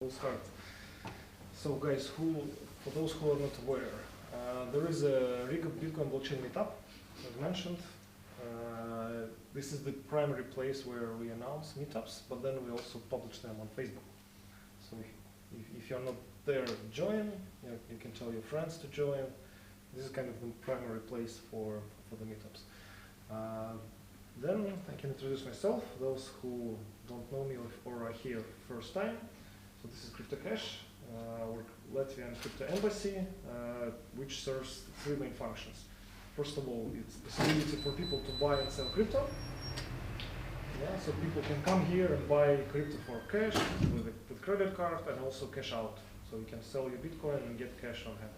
We'll start. So guys, for those who are not aware, there is a Bitcoin blockchain meetup, as mentioned. This is the primary place where we announce meetups, but then we also publish them on Facebook. So if you're not there, join. You can tell your friends to join. This is kind of the primary place for the meetups. Then I can introduce myself, those who don't know me or are here first time. So this is CryptoCash, our Latvian crypto embassy, which serves three main functions. First of all, it's possibility for people to buy and sell crypto. Yeah, so people can come here and buy crypto for cash with credit card and also cash out. So you can sell your Bitcoin and get cash on hand.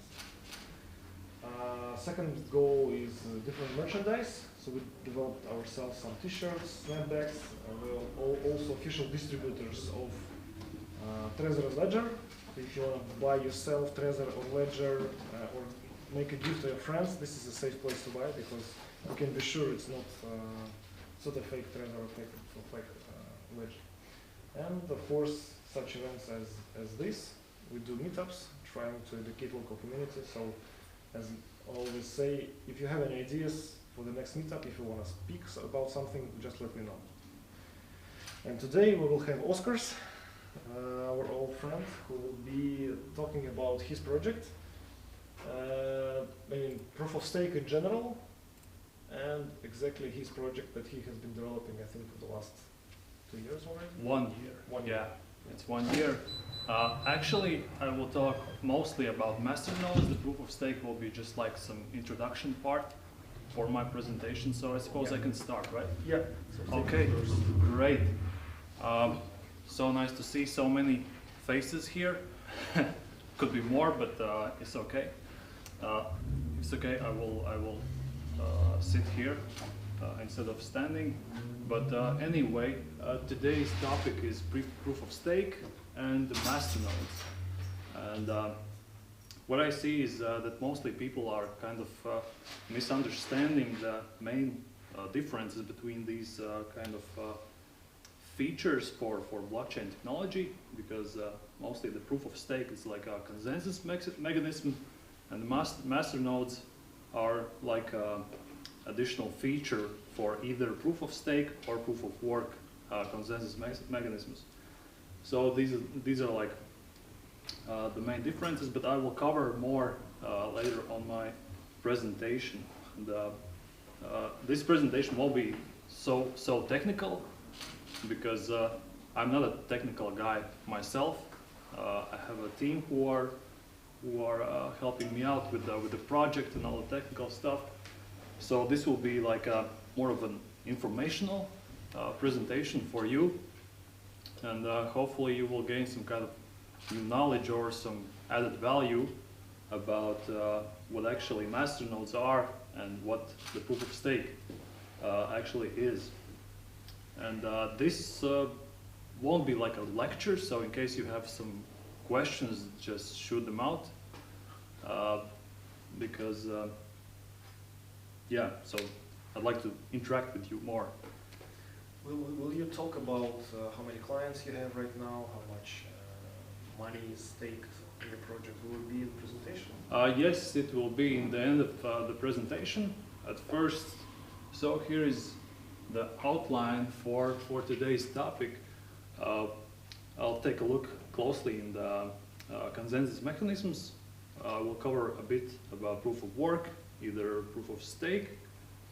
Second goal is different merchandise. So we developed ourselves some t-shirts, snapbacks, we're also official distributors of Trezor's Ledger. So if you want to buy yourself Trezor or Ledger or make a gift to your friends, this is a safe place to buy because you can be sure it's not a fake Trezor or fake Ledger. And of course, such events as this, we do meetups, trying to educate local community. So as I always say, if you have any ideas for the next meetup, if you want to speak about something, just let me know. And today we will have Oskars, our old friend, who will be talking about his project, proof of stake in general, and exactly his project that he has been developing, I think, for the last 2 years already? 1 year. 1 year. Yeah, it's 1 year. Actually, I will talk mostly about masternodes. The proof of stake will be just like some introduction part for my presentation, so I suppose I can start, right? Yeah. Okay, great. So nice to see so many faces here. Could be more, but it's okay. It's okay. I will sit here instead of standing. But anyway, today's topic is proof of stake and the masternodes. And what I see is that mostly people are kind of misunderstanding the main differences between these kind of features for blockchain technology, because mostly the proof of stake is like a consensus mechanism, and the masternodes are like an additional feature for either proof of stake or proof of work consensus mechanisms. So these are like the main differences, but I will cover more later on my presentation. And, this presentation won't be so technical, because I'm not a technical guy myself. I have a team who are helping me out with the project and all the technical stuff. So this will be like more of an informational presentation for you, and hopefully you will gain some kind of new knowledge or some added value about what actually masternodes are and what the proof of stake actually is. And this won't be like a lecture, so in case you have some questions, just shoot them out. Because, yeah, so I'd like to interact with you more. Will you talk about how many clients you have right now, how much money is staked in your project? Will it be in the presentation? Yes, it will be in the end of the presentation. At first, so here is the outline for today's topic. I'll take a look closely in the consensus mechanisms. We'll cover a bit about proof of work, either proof of stake,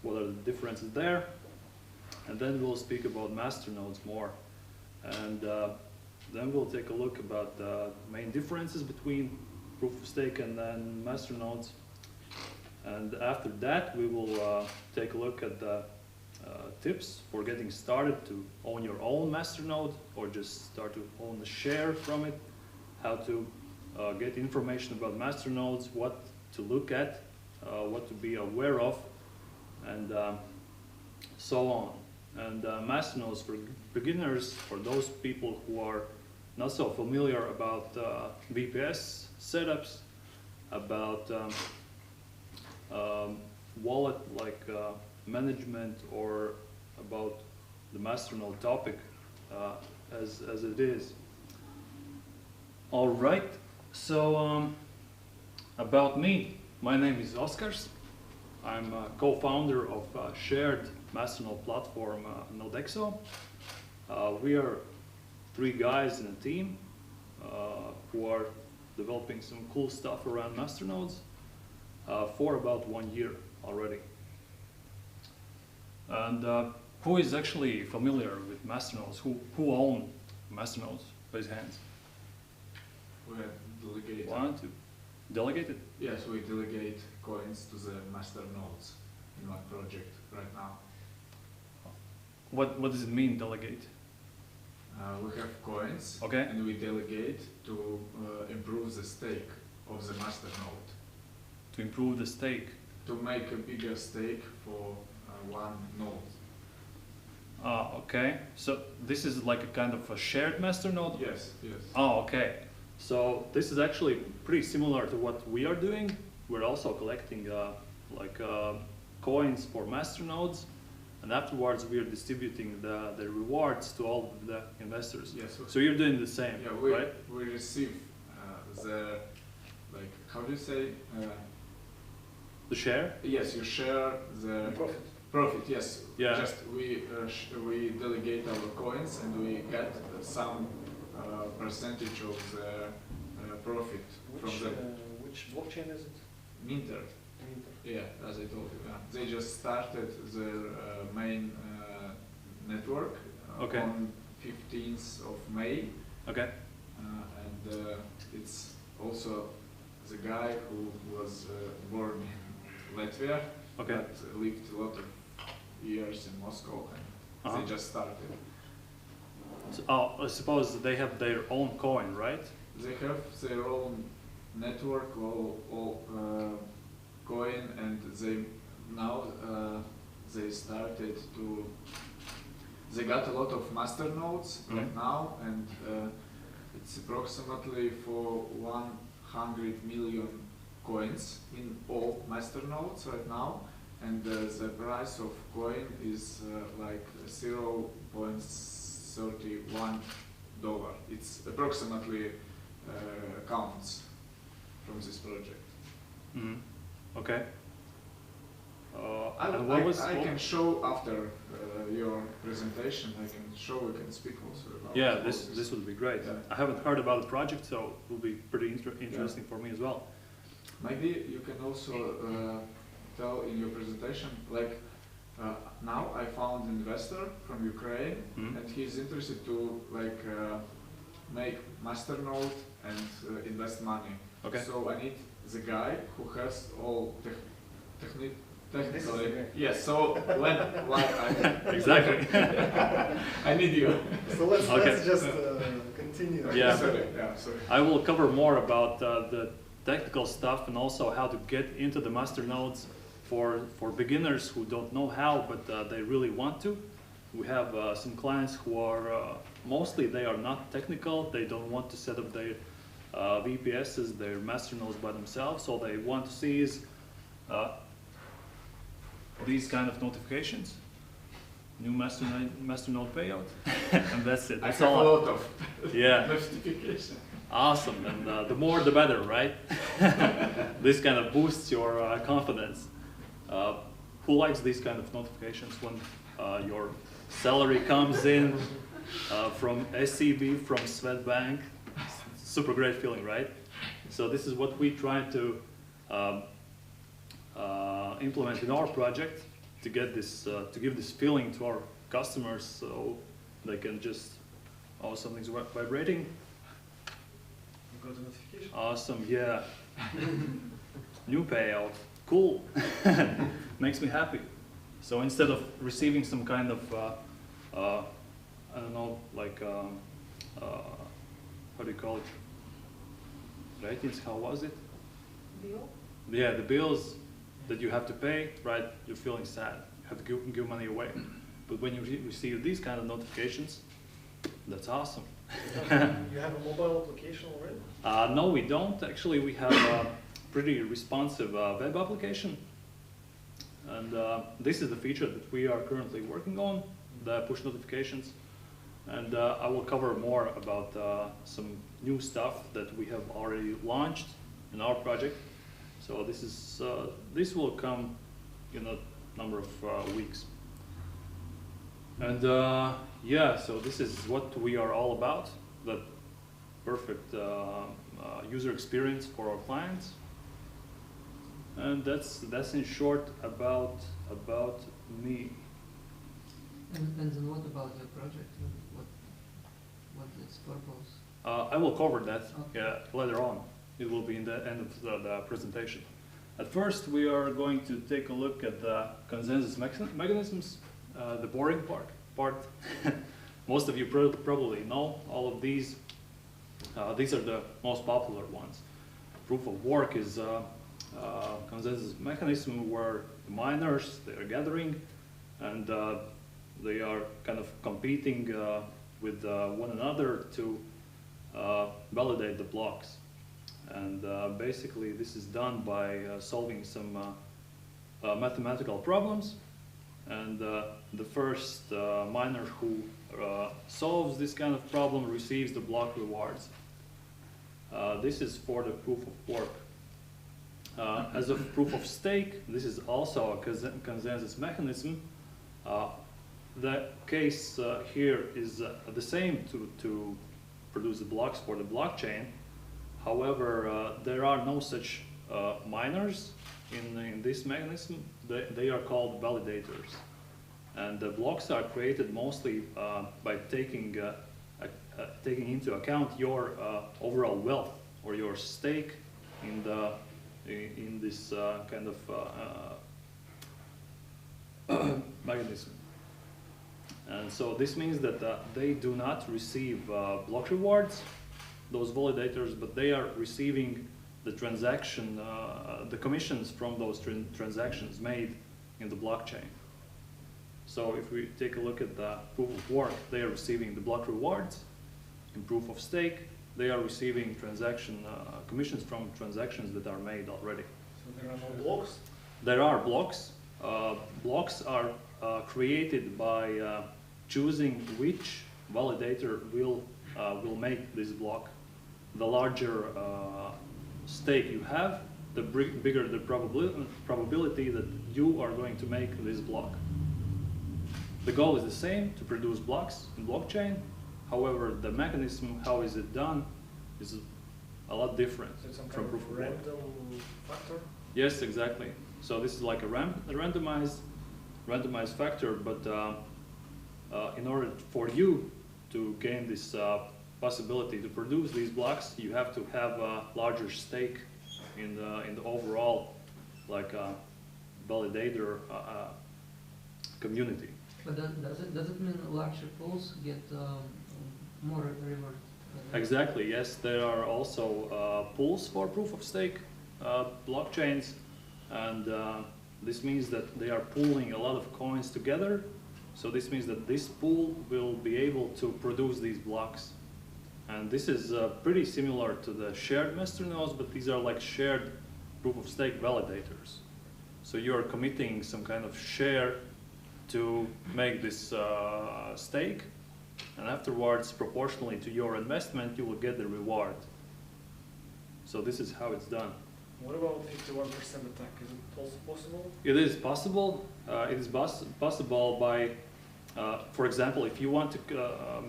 what are the differences there, and then we'll speak about masternodes more. And then we'll take a look about the main differences between proof of stake and then masternodes. And after that, we will take a look at the tips for getting started to own your own masternode, or just start to own a share from it, how to get information about masternodes, what to look at, what to be aware of, and so on. And masternodes for beginners, for those people who are not so familiar about VPS setups, about wallet like management, or about the masternode topic as it is. All right. So about me, my name is Oskars. I'm a co-founder of a shared Masternode platform, Nodexo. We are 3 guys in a team who are developing some cool stuff around Masternodes for about 1 year already. And who is actually familiar with Masternodes? Who own Masternodes? Raise hands. We have delegated. 1, 2. Delegated? Yes, we delegate coins to the masternodes in one project right now. What does it mean, delegate? We have coins, Okay. and we delegate to improve the stake of the masternode, To improve the stake. to make a bigger stake for one node. Okay. So this is like a kind of a shared masternode? Yes, yes. Oh, okay. So this is actually pretty similar to what we are doing. We're also collecting coins for masternodes, and afterwards we are distributing the rewards to all of the investors. Yes. So you're doing the same, Yeah, right? we receive the, like, how do you say? The share? Yes, you share the Profit. profit. Yes. Yeah. Just we delegate our coins and we get some percentage of the profit from the Which blockchain is it? minter. Minter. Yeah, as I told you. They just started their main network Okay. on 15th of May. Okay. And it's also the guy who was born in Latvia, Okay. but lived a lot of years in Moscow, and they just started. So, I suppose they have their own coin, right? They have their own network, all coin, and they now they started to. They got a lot of masternodes right now, and it's approximately for 100 million coins in all masternodes right now, and the price of coin is like $0.31. It's approximately counts from this project. Mm-hmm. Okay. I And can show after your presentation. I can show. We can speak also about. Yeah, all this would be great. Yeah. I haven't heard about the project, so it will be pretty interesting for me as well. Maybe you can also tell in your presentation, like now I found an investor from Ukraine, and he's interested to like make masternode and invest money. Okay. So I need the guy who has all technically. This is the guy. Yes. So when Exactly. I need you. So let's Okay. just continue. Yeah. Sorry. Yeah. Sorry. I will cover more about the technical stuff and also how to get into the masternodes for beginners who don't know how, but they really want to. We have some clients who are mostly they are not technical. They don't want to set up their VPSs, their masternodes by themselves. All they want to see is these kind of notifications, new masternode payout, and that's it. That's I have all. a lot of Yeah. Awesome, and the more the better, right? This kind of boosts your confidence. Who likes these kind of notifications when your salary comes in from SEB, from Swedbank? Super great feeling, right? So this is what we try to implement in our project to get this, to give this feeling to our customers, so they can just, oh, something's vibrating. You got a notification? Awesome, yeah. New payout, cool. Makes me happy. So instead of receiving some kind of, I don't know, like, how do you call it? Ratings, how was it? Bill? Yeah, the bills that you have to pay, right? You're feeling sad. You have to give money away. But when you receive these kind of notifications, that's awesome. You have a mobile application already? No, we don't. Actually, we have a pretty responsive web application. And this is the feature that we are currently working on, the push notifications. And I will cover more about some new stuff that we have already launched in our project. So this will come in a number of weeks. And yeah, so this is what we are all about, that perfect user experience for our clients. And that's in short about me. And then what about your project? What its purpose? I will cover that Okay. later on. It will be in the end of the presentation. At first, we are going to take a look at the consensus mechanisms, the boring part. Most of you probably know all of these. These are the most popular ones. Proof of work is a consensus mechanism where the miners, they are gathering and they are kind of competing with one another to validate the blocks. And basically this is done by solving some mathematical problems. And the first miner who solves this kind of problem receives the block rewards. This is for the proof of work. As of proof of stake, this is also a consensus mechanism. The case here is the same to produce the blocks for the blockchain. However, there are no such miners in this mechanism. They are called validators. And the blocks are created mostly by taking into account your overall wealth or your stake in this kind of mechanism. And so this means that they do not receive block rewards, those validators, but they are receiving the transaction, the commissions from those transactions made in the blockchain. So if we take a look at the proof of work, they are receiving the block rewards. In proof of stake, they are receiving transaction commissions from transactions that are made already. So there are no blocks? There are blocks. Blocks are created by choosing which validator will make this block. The larger stake you have, the bigger the probability that you are going to make this block. The goal is the same, to produce blocks in blockchain. However, the mechanism, how is it done, is a lot different So it's some from kind proof of of work. random factor? Yes, exactly. So this is like a randomized factor, but in order for you to gain this possibility to produce these blocks, you have to have a larger stake in the overall like validator community. But does it mean larger pools get more reward? Exactly, yes. There are also pools for proof of stake blockchains, and this means that they are pooling a lot of coins together. So this means that this pool will be able to produce these blocks. And this is pretty similar to the shared masternodes, but these are like shared proof of stake validators. So you are committing some kind of share to make this stake, and afterwards, proportionally to your investment, you will get the reward. So this is how it's done. What about 51% attack? Is it also possible? It is possible. It is possible by, for example, if you want to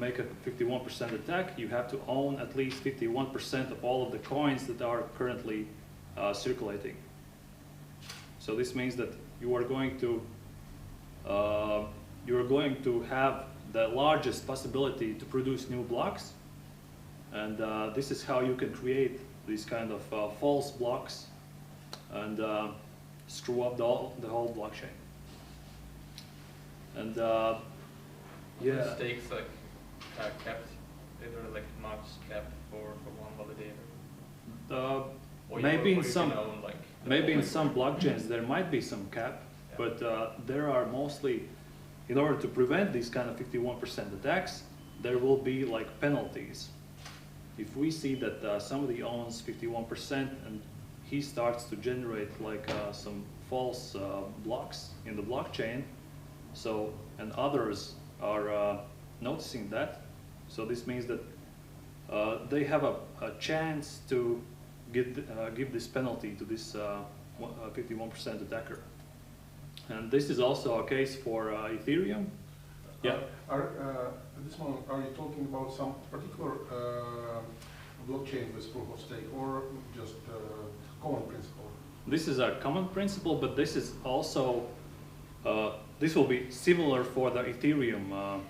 make a 51% attack, you have to own at least 51% of all of the coins that are currently circulating. So this means that you are going to have the largest possibility to produce new blocks, and this is how you can create these kind of false blocks and screw up the whole blockchain. And yeah. Stakes like capped, is there like max cap for one validator? Maybe in you some can own, like, maybe in some blockchains there might be some cap, Yeah. but there are mostly, in order to prevent these kind of 51% attacks, there will be like penalties. If we see that somebody owns 51% and he starts to generate like some false blocks in the blockchain, so and others are noticing that, So this means that they have a chance to give this penalty to this 51% attacker. And this is also a case for Ethereum. Yeah. At this moment, are you talking about some particular blockchain with proof of stake, or just common principle? This is a common principle, but this is also this will be similar for the Ethereum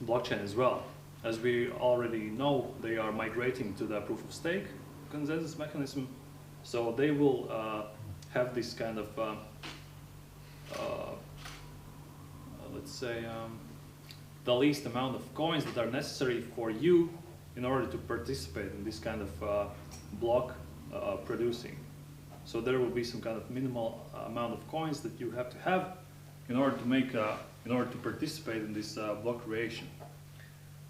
blockchain as well. As we already know, they are migrating to the proof of stake consensus mechanism, so they will have this kind of let's say the least amount of coins that are necessary for you in order to participate in this kind of block producing. So there will be some kind of minimal amount of coins that you have to have in order to make in order to participate in this block creation.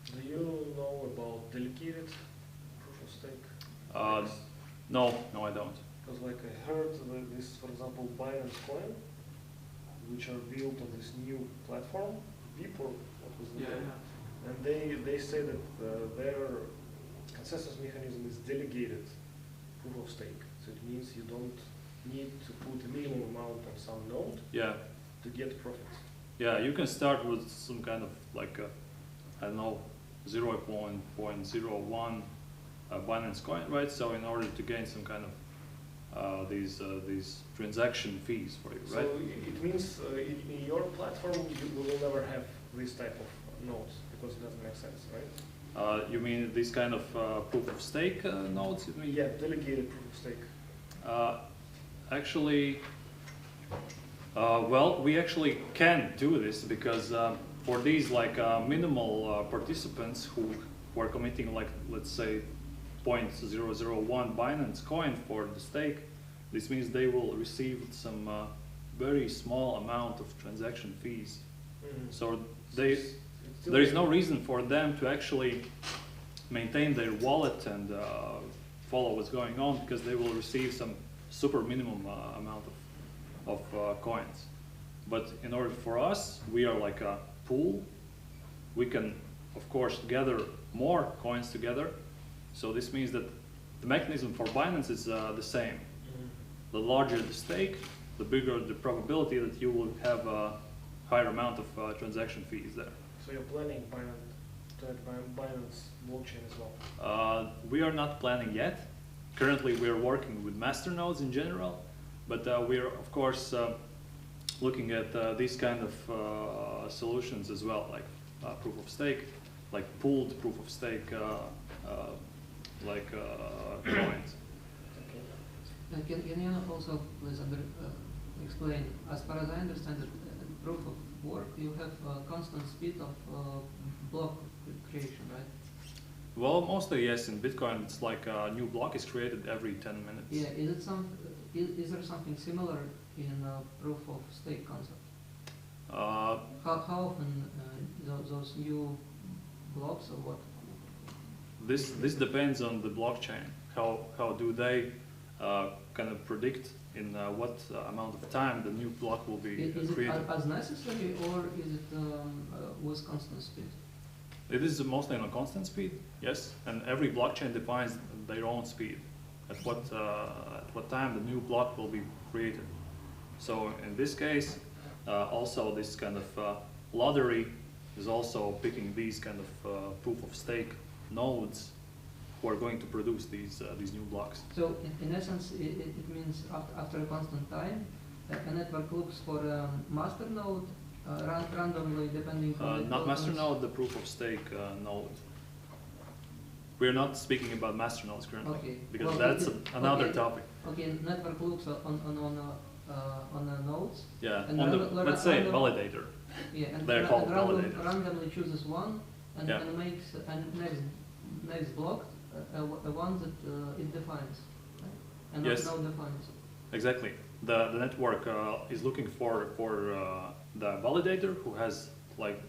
Do you know about delegated proof of stake? No, I don't. Because like I heard that this, for example, Binance coin, which are built on this new platform, BIP or what was the name? And they say that their consensus mechanism is delegated proof of stake. So it means you don't need to put a minimum amount on some node to get profits. Yeah, you can start with some kind of like I don't know, 0.01 Binance coin, right? So in order to gain some kind of these transaction fees for you, right? So it means in your platform you will never have this type of nodes because it doesn't make sense, right? You mean this kind of proof of stake nodes? You mean? Yeah, delegated proof of stake. Actually, well, we actually can do this because for these like minimal participants who are committing like, let's say, 0.001 Binance coin for the stake, this means they will receive some very small amount of transaction fees. So there is no reason for them to actually maintain their wallet and follow what's going on, because they will receive some super minimum amount of coins. But in order for us, we are like a pool. We can, of course, gather more coins together. So this means that the mechanism for Binance is the same. The larger the stake, the bigger the probability that you will have a higher amount of transaction fees there. So you're planning to add Binance blockchain as well? We are not planning yet. Currently, we are working with masternodes in general, but we are, of course, looking at these kind of solutions as well, like proof of stake, like pooled proof of stake, coins. Can you also please explain, as far as I understand it, proof of work, you have a constant speed of block creation, right? Well, mostly yes. In Bitcoin, it's like a new block is created every 10 minutes. Yeah. Is there something similar in proof of stake concept? How often those new blocks or what? This depends on the blockchain. How do they kind of predict in what amount of time the new block will be created? Is it as necessary, or is it with constant speed? It is mostly on a constant speed, yes. And every blockchain defines their own speed, at what time the new block will be created. So in this case, also this kind of lottery is also picking these kind of proof of stake nodes who are going to produce these new blocks. So in essence, it means after a constant time, a network looks for a masternode randomly depending on not masternode, the proof of stake node. We are not speaking about masternodes currently, because that's another topic. Okay, network looks on the nodes. Yeah, on the, let's say, validator. Yeah, and they're called validators. Randomly chooses one and makes next block a one that it defines, right? And yes. node defines. Exactly. The network is looking for the validator who has like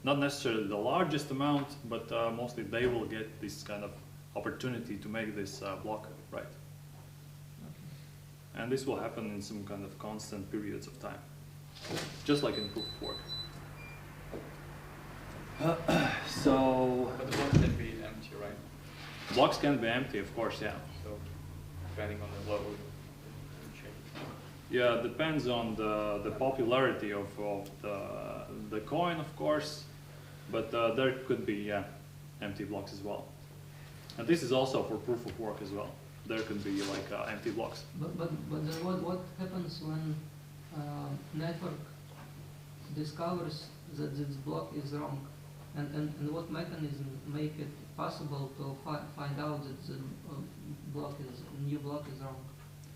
not necessarily the largest amount, but mostly they will get this kind of opportunity to make this block, right? Okay. And this will happen in some kind of constant periods of time, just like in proof of work. So But the blocks can be empty, right? blocks can be empty, of course, yeah. So depending on the load, it change. Yeah, it depends on the popularity of the coin, of course, but there could be, yeah, empty blocks as well. And this is also for proof of work as well. There could be like empty blocks. But then what happens when network discovers that this block is wrong? And what mechanism make it possible to find out that the new block is wrong?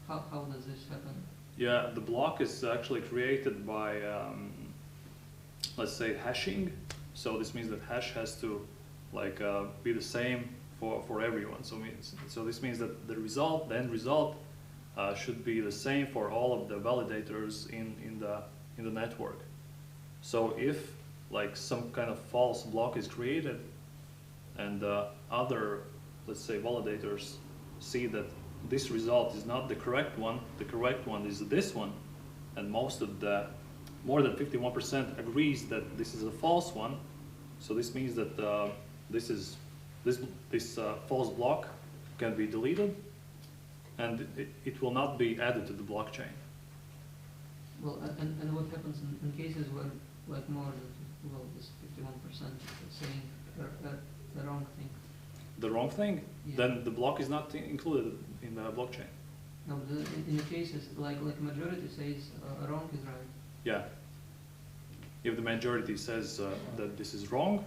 How does this happen? Yeah, the block is actually created by, let's say, hashing. So this means that hash has to like be the same for everyone. So this means that the end result, should be the same for all of the validators in the network. So if like some kind of false block is created, and other, let's say, validators see that this result is not the correct one is this one, and more than 51% agrees that this is a false one. So this means that this false block can be deleted, and it will not be added to the blockchain. Well, and what happens in cases where like more than, well, this 51% is saying the wrong thing? The wrong thing? Yeah. Then the block is not included in the blockchain. No, in the cases like majority says wrong is right. Yeah. If the majority says that this is wrong,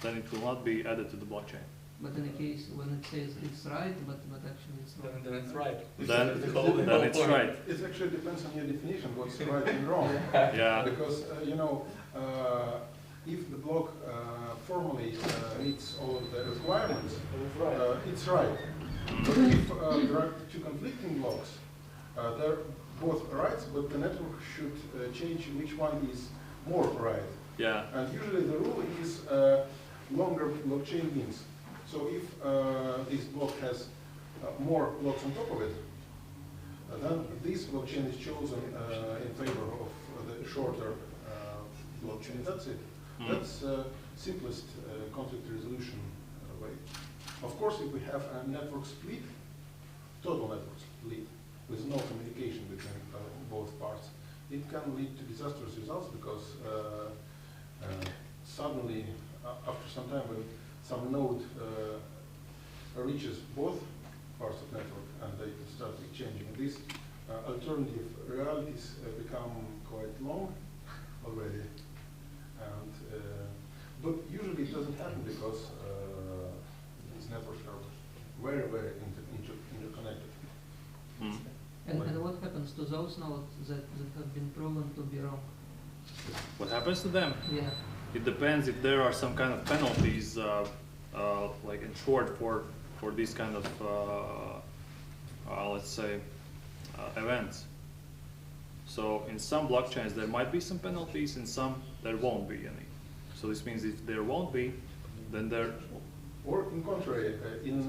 then it will not be added to the blockchain. But in the case when it says it's right, but actually it's wrong. Then it's right. Then it's right. It actually depends on your definition, what's right and wrong. Yeah. Because, if the block formally meets all of the requirements, it's right. But if there are two conflicting blocks, they're both right, but the network should change which one is more right. Yeah. And usually the rule is longer blockchain wins. So if this block has more blocks on top of it, then this blockchain is chosen in favor of the shorter blockchain. That's it. That's simplest conflict resolution way. Of course, if we have a network split, total network split, with no communication between both parts, it can lead to disastrous results because suddenly, after some time, when some node reaches both parts of network and they start exchanging, these alternative realities become quite long already. And, but usually it doesn't happen because these networks are very, very interconnected. And what happens to those nodes that have been proven to be wrong? What happens to them? Yeah. It depends if there are some kind of penalties, like insured for these kind of, let's say, events. So in some blockchains there might be some penalties, in some there won't be any. So this means if there won't be, then there. Or in contrary, in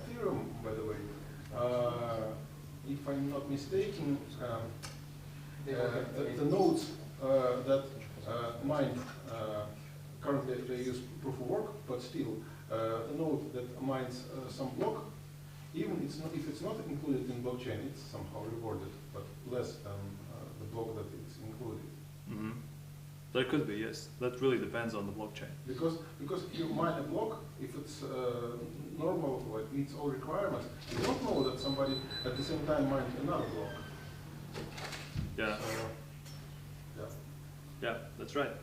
Ethereum, by the way, if I'm not mistaken, the nodes that mine, currently they use proof of work, but still, the node that mines some block, even if it's not included in blockchain, it's somehow rewarded, but less than the block that it's included. Mm-hmm. There could be, yes. That really depends on the blockchain. Because if you mine a block, if it's normal, like meets all requirements, you don't know that somebody at the same time mined another block. Yeah. Yeah. Yeah, that's right.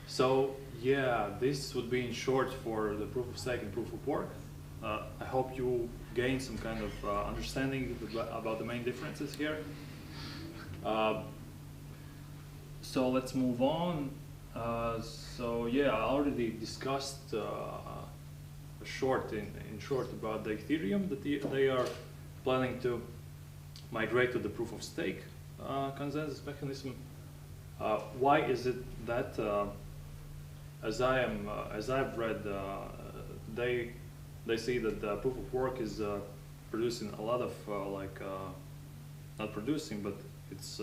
So yeah, this would be in short for the proof of stake and proof of work. I hope you gain some kind of understanding about the main differences here. So let's move on. So yeah, I already discussed in short about the Ethereum, that they are planning to migrate to the proof of stake consensus mechanism. Why is it that, as I've read, they see that the proof of work is producing a lot of not producing, but it's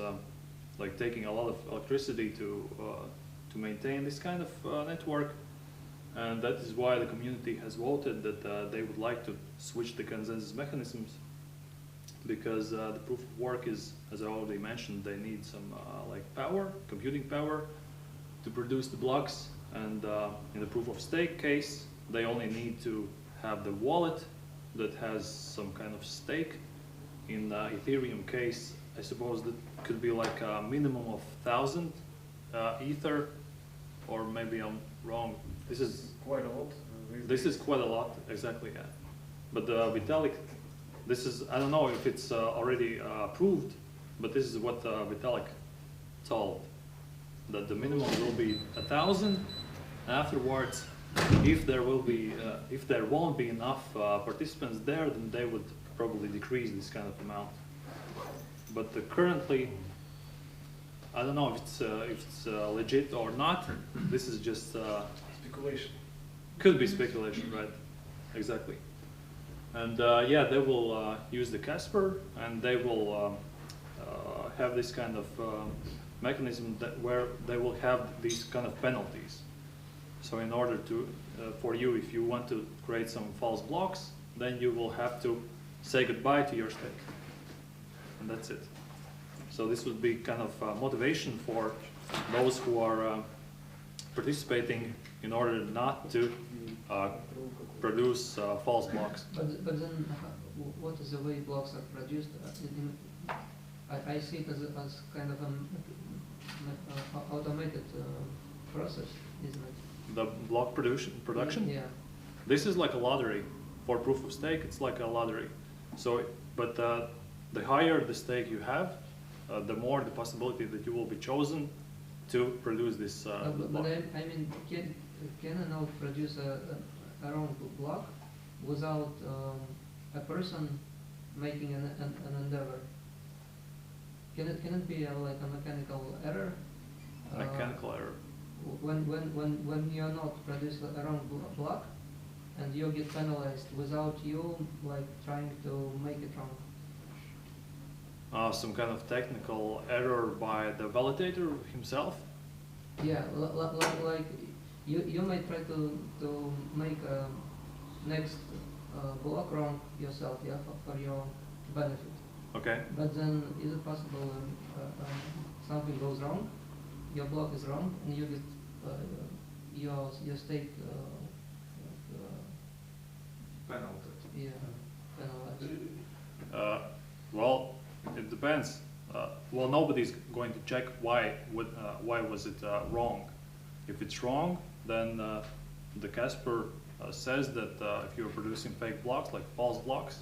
like taking a lot of electricity to to maintain this kind of network. And that is why the community has voted that they would like to switch the consensus mechanisms, because the proof of work is, as I already mentioned, they need some like power, computing power, to produce the blocks. And in the proof of stake case, they only need to have the wallet that has some kind of stake. In Ethereum case, I suppose that could be like a minimum of 1,000 Ether, or maybe I'm wrong. This is quite a lot. This is quite a lot, exactly, yeah. But Vitalik, this is, I don't know if it's already approved, but this is what Vitalik told, that the minimum will be 1,000. Afterwards, if there will be, if there won't be enough participants there, then they would probably decrease this kind of amount. But currently, I don't know if it's legit or not. This is just speculation. Could be speculation, right? Exactly. And yeah, they will use the Casper, and they will have this kind of mechanism that where they will have these kind of penalties. So in order to, for you, if you want to create some false blocks, then you will have to say goodbye to your stake. And that's it. So this would be kind of motivation for those who are participating in order not to produce false blocks. But then, what is the way blocks are produced? I see it as kind of an automated process, isn't it? The block production? Yeah. This is like a lottery. For proof of stake, it's like a lottery. So, but the higher the stake you have, the more the possibility that you will be chosen to produce this But block. I mean, can a node produce a own block without a person making an endeavor? Can it be like a mechanical error? Mechanical error. When your node produces a wrong block, and you get penalized without you like trying to make it wrong. Some kind of technical error by the validator himself. Yeah, like you might try to make a next block wrong yourself, yeah, for your benefit. Okay. But then, is it possible something goes wrong, your block is wrong, and you get your stake Penalty. yeah, penalized. Well, it depends. Well, nobody's going to check why was it wrong. If it's wrong, then the Casper says that if you're producing fake blocks, like false blocks,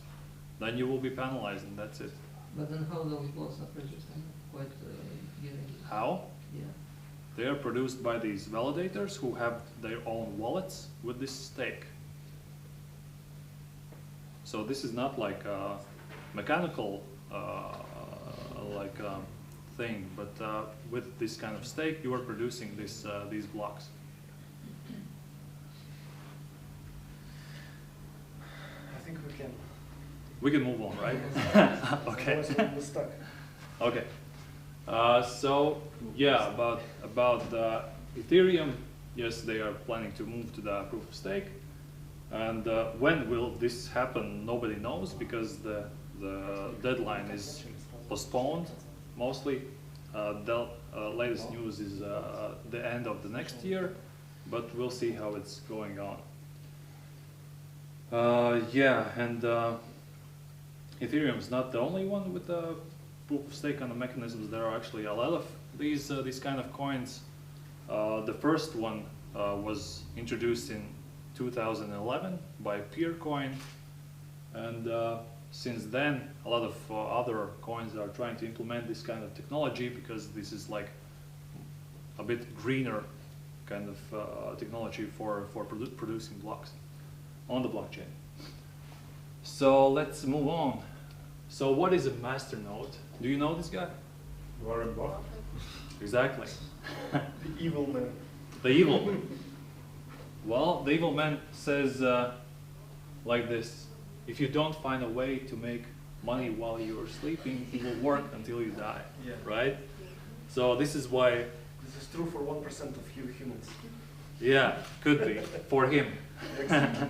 then you will be penalized, and that's it. But then how those blocks are produced? I'm not quite getting. How? Yeah. They are produced by these validators who have their own wallets with this stake. So this is not like a mechanical thing, but with this kind of stake, you are producing this these blocks. I think we can. We can move on, right? Okay. Otherwise we'll be stuck. Okay. So yeah, about Ethereum, yes, they are planning to move to the proof of stake, and when will this happen? Nobody knows, because the deadline is postponed. Mostly, the latest news is the end of the next year, but we'll see how it's going on. Yeah, and Ethereum is not the only one with the proof of stake kind of mechanisms. There are actually a lot of these kind of coins. The first one was introduced in 2011 by Peercoin, and since then a lot of other coins are trying to implement this kind of technology, because this is like a bit greener kind of technology for producing blocks on the blockchain. So let's move on. So what is a masternode? Do you know this guy? Warren Buffett. Exactly. The evil man. The evil man. Well, the evil man says like this: if you don't find a way to make money while you're sleeping, you will work until you die. Yeah. Right? So this is why this is true for 1% of humans. Yeah, could be for him. Exactly.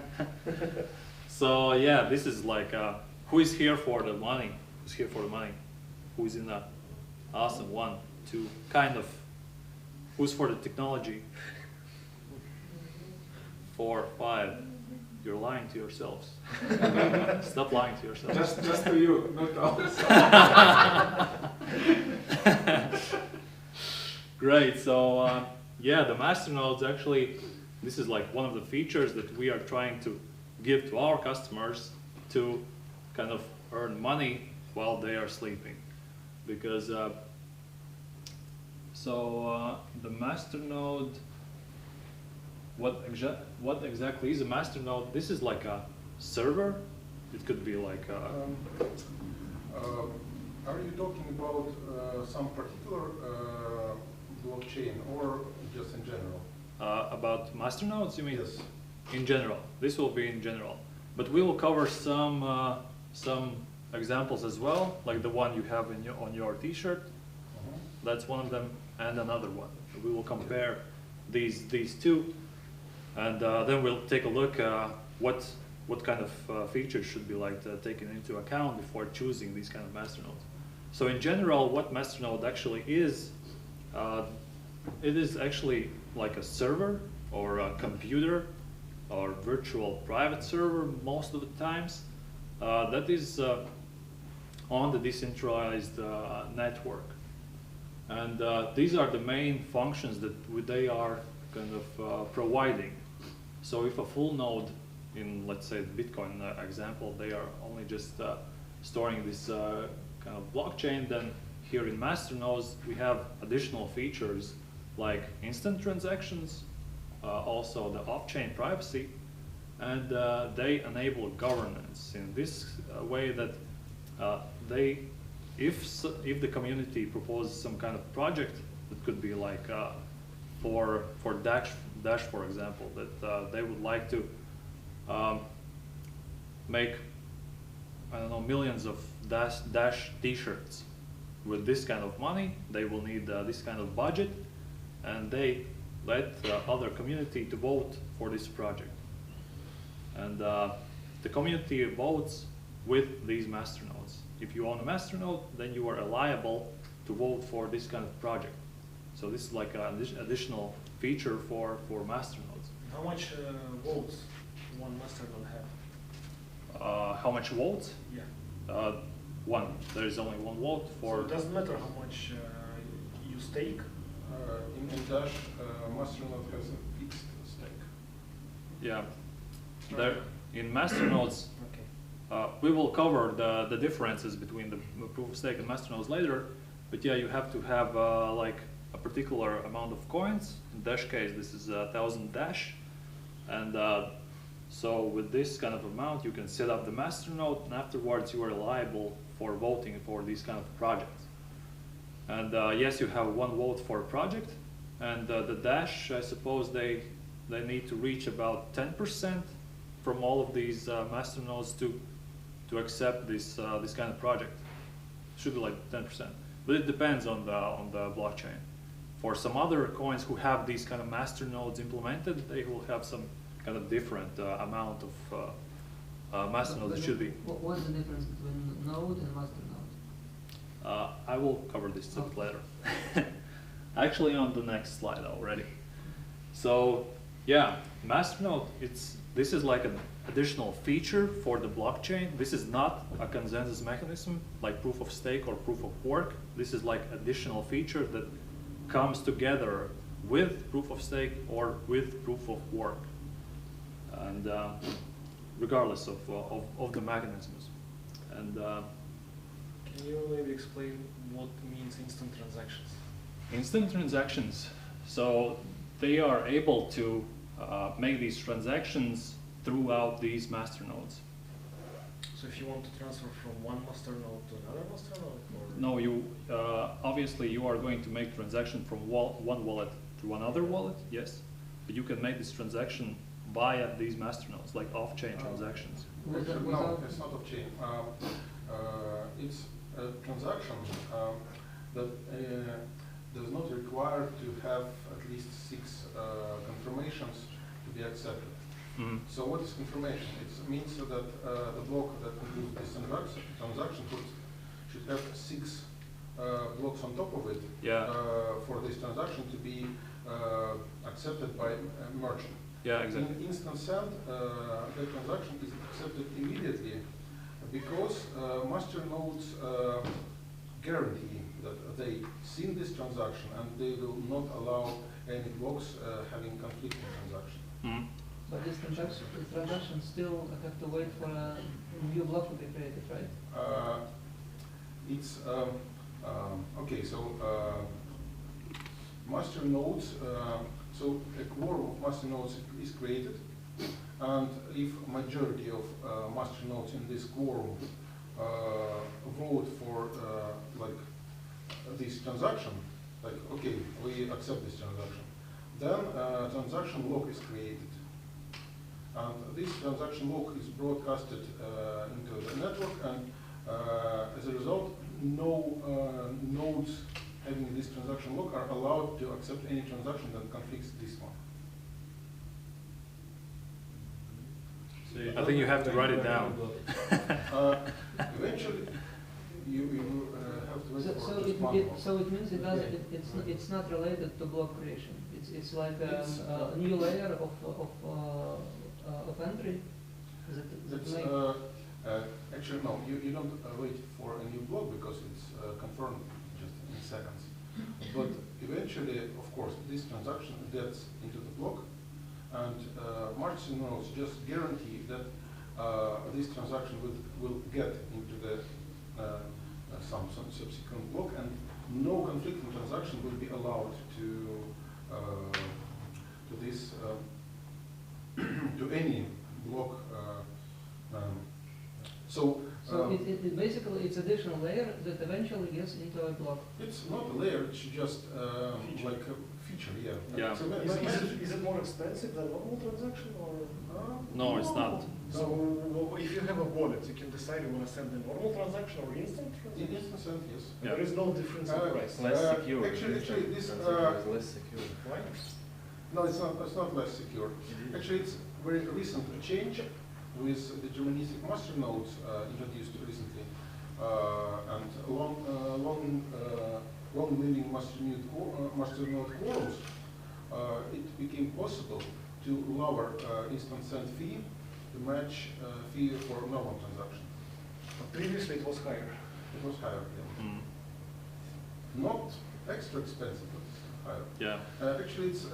So yeah, this is like who is here for the money? Who's here for the money? Who's in the awesome 1, 2 kind of? Who's for the technology? 4, 5. You're lying to yourselves. Stop lying to yourselves. Just to you, not to us. Great. So yeah, the masternodes actually, this is like one of the features that we are trying to give to our customers to kind of earn money while they are sleeping, because the masternode. What exactly is a masternode? This is like a server. It could be like a are you talking about some particular blockchain or just in general? about masternodes, you mean? Yes. In general. This will be in general, but we will cover some examples as well, like the one you have in on your T-shirt. That's one of them, and another one. We will compare these two, and then we'll take a look what kind of features should be like taken into account before choosing these kind of masternodes. So in general, what masternode actually is, it is actually like a server or a computer or virtual private server most of the times that is on the decentralized network. And these are the main functions that they are kind of providing. So if a full node in, let's say, the Bitcoin example, they are only just storing this kind of blockchain, then here in masternodes we have additional features like instant transactions, also the off-chain privacy, and they enable governance in this way that if the community proposes some kind of project, it could be like for Dash, for example, that they would like to make, I don't know, millions of Dash T-shirts. With this kind of money, they will need this kind of budget, and they let the other community to vote for this project. And the community votes with these masternodes. If you own a masternode, then you are liable to vote for this kind of project. So this is like an additional feature for masternodes. How much votes one masternode have? How much votes? Yeah. One. There is only one vote for. So it doesn't matter how much you stake. In Dash, masternode has a fixed stake. Yeah. There in masternodes. Okay. We will cover the differences between the proof of stake and masternodes later, but yeah, you have to have like a particular amount of coins. In Dash case, this is 1,000 Dash, and so with this kind of amount, you can set up the masternode, and afterwards you are liable for voting for these kind of projects. And yes, you have one vote for a project, and the Dash, I suppose they need to reach about 10% from all of these masternodes to accept this kind of project. Should be like 10%, but it depends on the blockchain. For some other coins who have these kind of masternodes implemented, they will have some kind of different amount of masternodes. It should be. What's the difference between node and masternode? I will cover this stuff later. Actually, on the next slide already. So yeah, masternode. This is like an additional feature for the blockchain. This is not a consensus mechanism like proof of stake or proof of work. This is like additional feature that comes together with proof of stake or with proof of work, and regardless of the mechanisms. And can you maybe explain what means instant transactions? Instant transactions. So they are able to make these transactions throughout these masternodes. So if you want to transfer from one masternode to another masternode? Or? No, you obviously you are going to make transaction from one wallet to another wallet, yes, but you can make this transaction via these masternodes, like off-chain transactions. No, it's not off-chain. It's a transaction that does not require to have at least 6 confirmations to be accepted. Mm. So what is confirmation? It means that the block that concludes this transaction should have 6 blocks on top of it for this transaction to be accepted by a merchant. Yeah, exactly. In instant send, the transaction is accepted immediately because masternodes guarantee that they seen this transaction and they will not allow any blocks having conflicting transaction. Mm. But this transaction still have to wait for a new block to be created, right? It's okay. So masternodes. So a quorum of masternodes is created, and if majority of masternodes in this quorum vote for like this transaction, like okay, we accept this transaction, then transaction lock is created. And this transaction log is broadcasted into the network, and as a result, no nodes having this transaction log are allowed to accept any transaction that conflicts this one. So I think you have to write it down. Eventually, you have to wait for So just one block. so it means it's not related to block creation. It's like a new layer of entry. Actually, no, you don't wait for a new block because it's confirmed just in seconds. But eventually, of course, this transaction gets into the block, and masternodes just guarantee that this transaction will get into the some subsequent block, and no conflicting transaction will be allowed to this to any block. So it basically it's additional layer that eventually gets into a block. it's not a layer; it's just like a feature. Yeah. Yeah. So Is it more expensive than normal transaction, or? No, it's not. So if you have a wallet, you can decide you want to send a normal transaction or instant transaction. Instant send, yes. Yeah. There is no difference in price. Less secure. Actually, this is less secure. Why? no, it's not. It's not less secure. Actually, it's very recent change with the deterministic masternodes introduced recently, and long-living masternode quorums. It became possible to lower instant send fee to match fee for normal transaction. But previously it was higher. It was higher. Yeah. Mm. Not extra expensive, but higher. Yeah. Actually, it's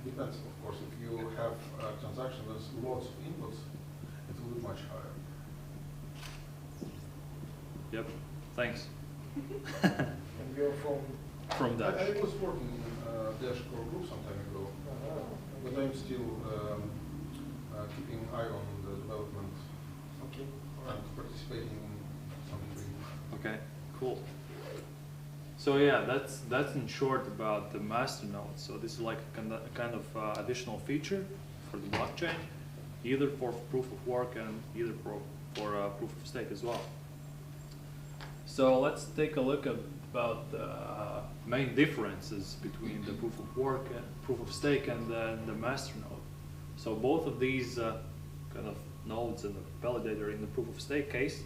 depends, of course. If you have a transaction with lots of inputs, it will be much higher. Yep. Thanks. And you're from? From Dutch. I was working in Dash core group some time ago, but I'm still keeping an eye on the development Okay. and participating in some training. Okay. Cool. So yeah, that's in short about the masternode. So this is like a kind of additional feature for the blockchain, either for proof of work and either for proof of stake as well. So let's take a look at about the main differences between the proof of work and proof of stake and the masternode. So both of these kind of nodes and the validator in the proof of stake case,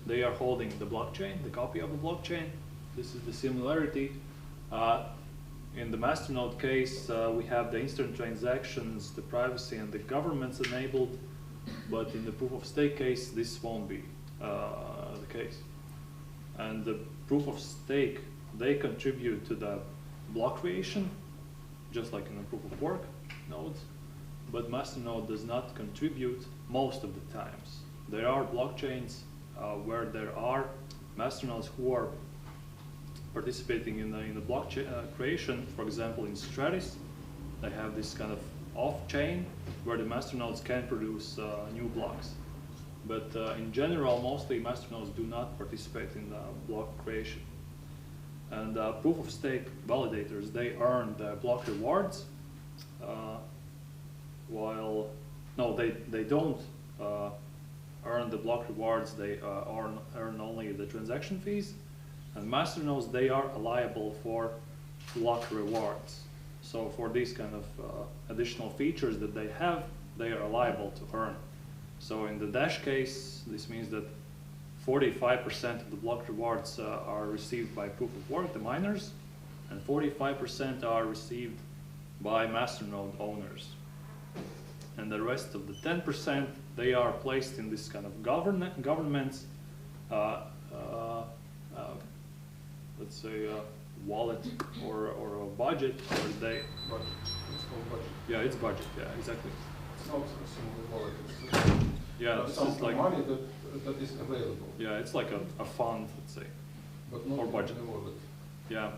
they are holding the blockchain, the copy of the blockchain. This is the similarity. In the masternode case, we have the instant transactions, the privacy, and the governance enabled. But in the proof of stake case, this won't be the case. And the proof of stake, they contribute to the block creation, just like in the proof of work nodes. But masternode does not contribute most of the times. There are blockchains where there are masternodes who are participating in the blockchain creation. For example, in Stratis, they have this kind of off-chain where the masternodes can produce new blocks. But in general, mostly masternodes do not participate in the block creation. And proof of stake validators, they earn the block rewards, while they don't earn the block rewards. They earn only the transaction fees. And masternodes, they are liable for block rewards. So for these kind of additional features that they have, they are liable to earn. So in the Dash case, this means that 45% of the block rewards are received by proof of work, the miners, and 45% are received by masternode owners. And the rest of the 10%, they are placed in this kind of government's, let's say, wallet or a budget, where they. Budget. It's called budget. Yeah, it's budget. Yeah, exactly. It's not a single wallet. It's Yeah, this some is like money that is available. Yeah, it's like a fund, let's say. But not or budget. in the wallet. Yeah,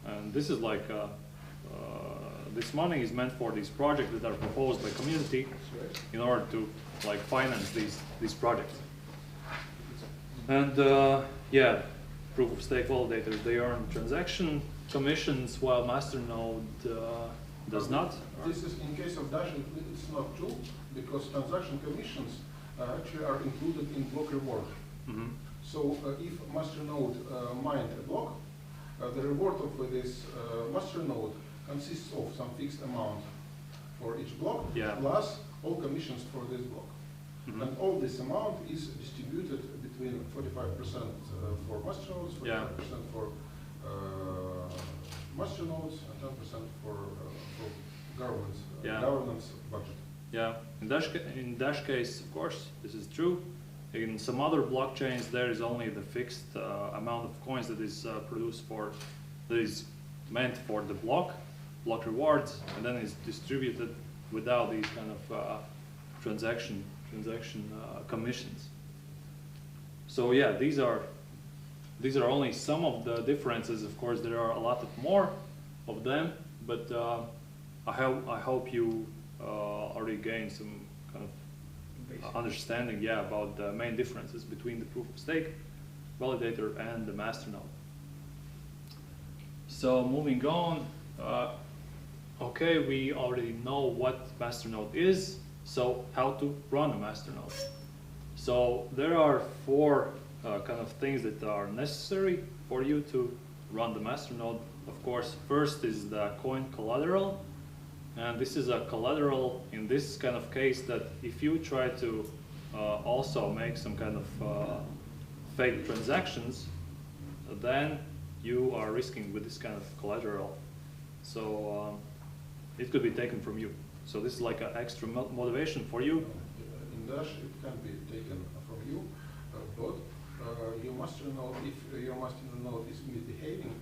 and this is like this money is meant for these projects that are proposed by community in order to like finance these projects. And yeah, proof of stake validators, they earn transaction commissions while masternode does not. This is in case of Dash, it's not true because transaction commissions actually are included in block reward. Mm-hmm. So if masternode mined a block, the reward of this masternode consists of some fixed amount for each block, Yeah. plus all commissions for this block. Mm-hmm. And all this amount is distributed between 45% for masternodes, 45% Yeah. for masternodes, and 10% for governance, Yeah. governance budget. Yeah, in Dash case, of course, this is true. In some other blockchains, there is only the fixed amount of coins that is produced for, that is meant for the block rewards, and then is distributed without these kind of transaction commissions. So yeah, these are only some of the differences. Of course, there are a lot more of them, but I hope you already gained some kind of understanding, yeah, about the main differences between the proof of stake validator and the masternode. So moving on, okay, we already know what masternode is, so how to run a masternode. So there are four kind of things that are necessary for you to run the masternode. Of course, first is the coin collateral. And this is a collateral in this kind of case that if you try to also make some kind of fake transactions, then you are risking with this kind of collateral. So it could be taken from you. So this is like an extra motivation for you. In Dash, it can be taken from you, but your masternode, if your masternode is misbehaving,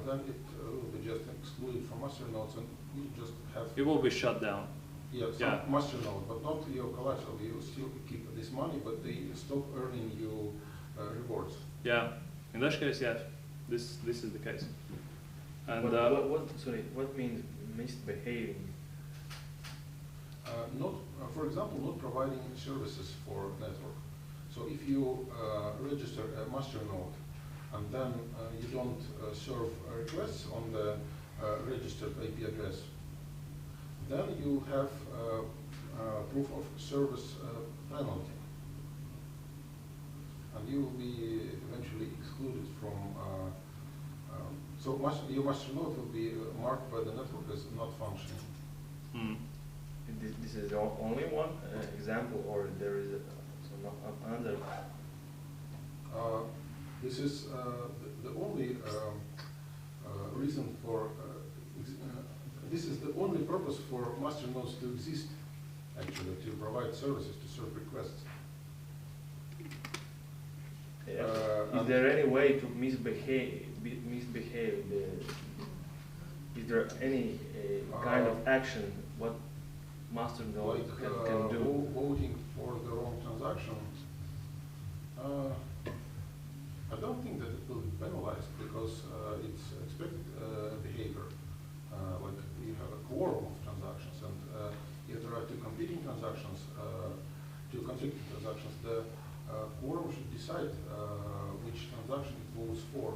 then it will be just excluded from masternodes, and you just have. It will be shut down. Yeah, some masternode, but not your collateral. You still keep this money, but they stop earning you rewards. Yeah, in that case, yes, this is the case. And what means misbehaving? Not, for example, not providing services for network. So if you register a masternode and then you don't serve requests on the registered IP address, then you have proof of service penalty. And you will be eventually excluded from, so your masternode will be marked by the network as not functioning. Hmm. This is the only one example, or there is another? This is the only reason for, this is the only purpose for masternodes to exist, actually, to provide services, to serve requests. Yeah. Is there any way to misbehave? Is there any kind of action what masternode like can do? Voting for the wrong transaction? I don't think that it will be penalized because it's expected behavior. Like you have a quorum of transactions, and if there are two competing transactions, two conflicting transactions, the quorum should decide which transaction it votes for.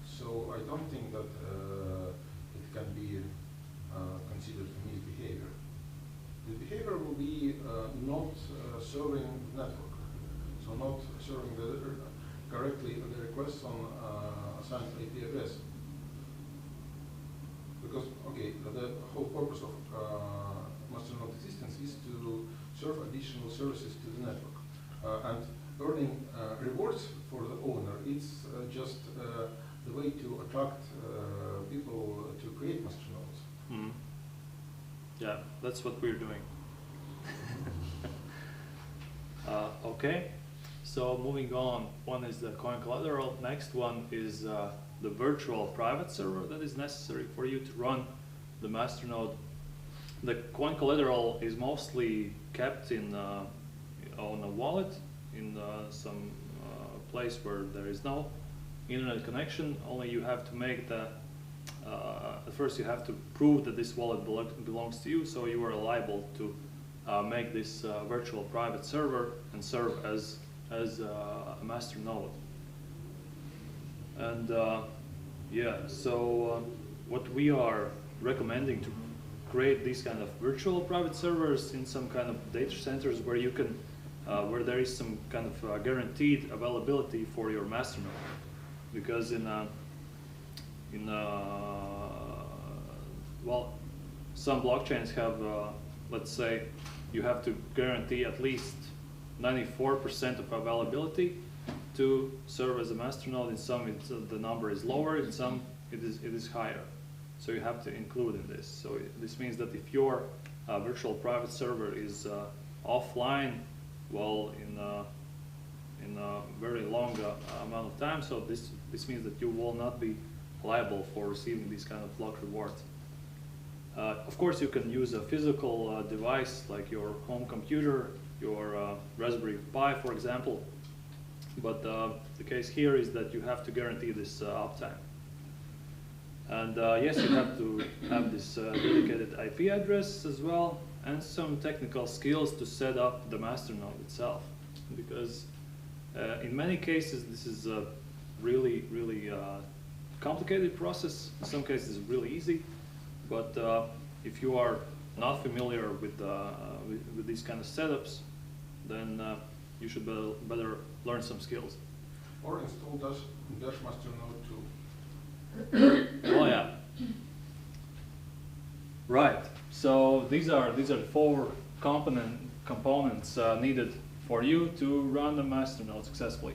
So I don't think that it can be considered misbehavior. Misbehavior will be not serving the network, so not serving the correctly the requests on assigned IP address. Because, okay, the whole purpose of Masternode existence is to serve additional services to the network. And earning rewards for the owner, it's just the way to attract people to create Masternodes. Mm. Yeah, that's what we're doing. Okay, so moving on, one is the coin collateral, next one is the virtual private server that is necessary for you to run the masternode. The coin collateral is mostly kept in on a wallet in some place where there is no internet connection. Only you have to make the at first you have to prove that this wallet belongs to you, so you are liable to make this virtual private server and serve as a masternode. And yeah, so what we are recommending to create these kind of virtual private servers in some kind of data centers where you can, where there is some kind of guaranteed availability for your masternode, because well, some blockchains have, let's say, you have to guarantee at least 94% of availability to serve as a masternode. In some, the number is lower. In some, it is higher. So you have to include in this. So this means that if your virtual private server is offline, well, in a very long amount of time, so this means that you will not be liable for receiving these kind of block rewards. Of course, you can use a physical device like your home computer, your Raspberry Pi, for example. But the case here is that you have to guarantee this uptime. And yes, you have to have this dedicated IP address as well, and some technical skills to set up the masternode itself. Because in many cases, this is a really, really complicated process. In some cases, it's really easy. But if you are not familiar with these kind of setups, then you should better learn some skills. Or install Dash Masternode too. Oh yeah. Right. So these are the 4 components needed for you to run the masternode successfully.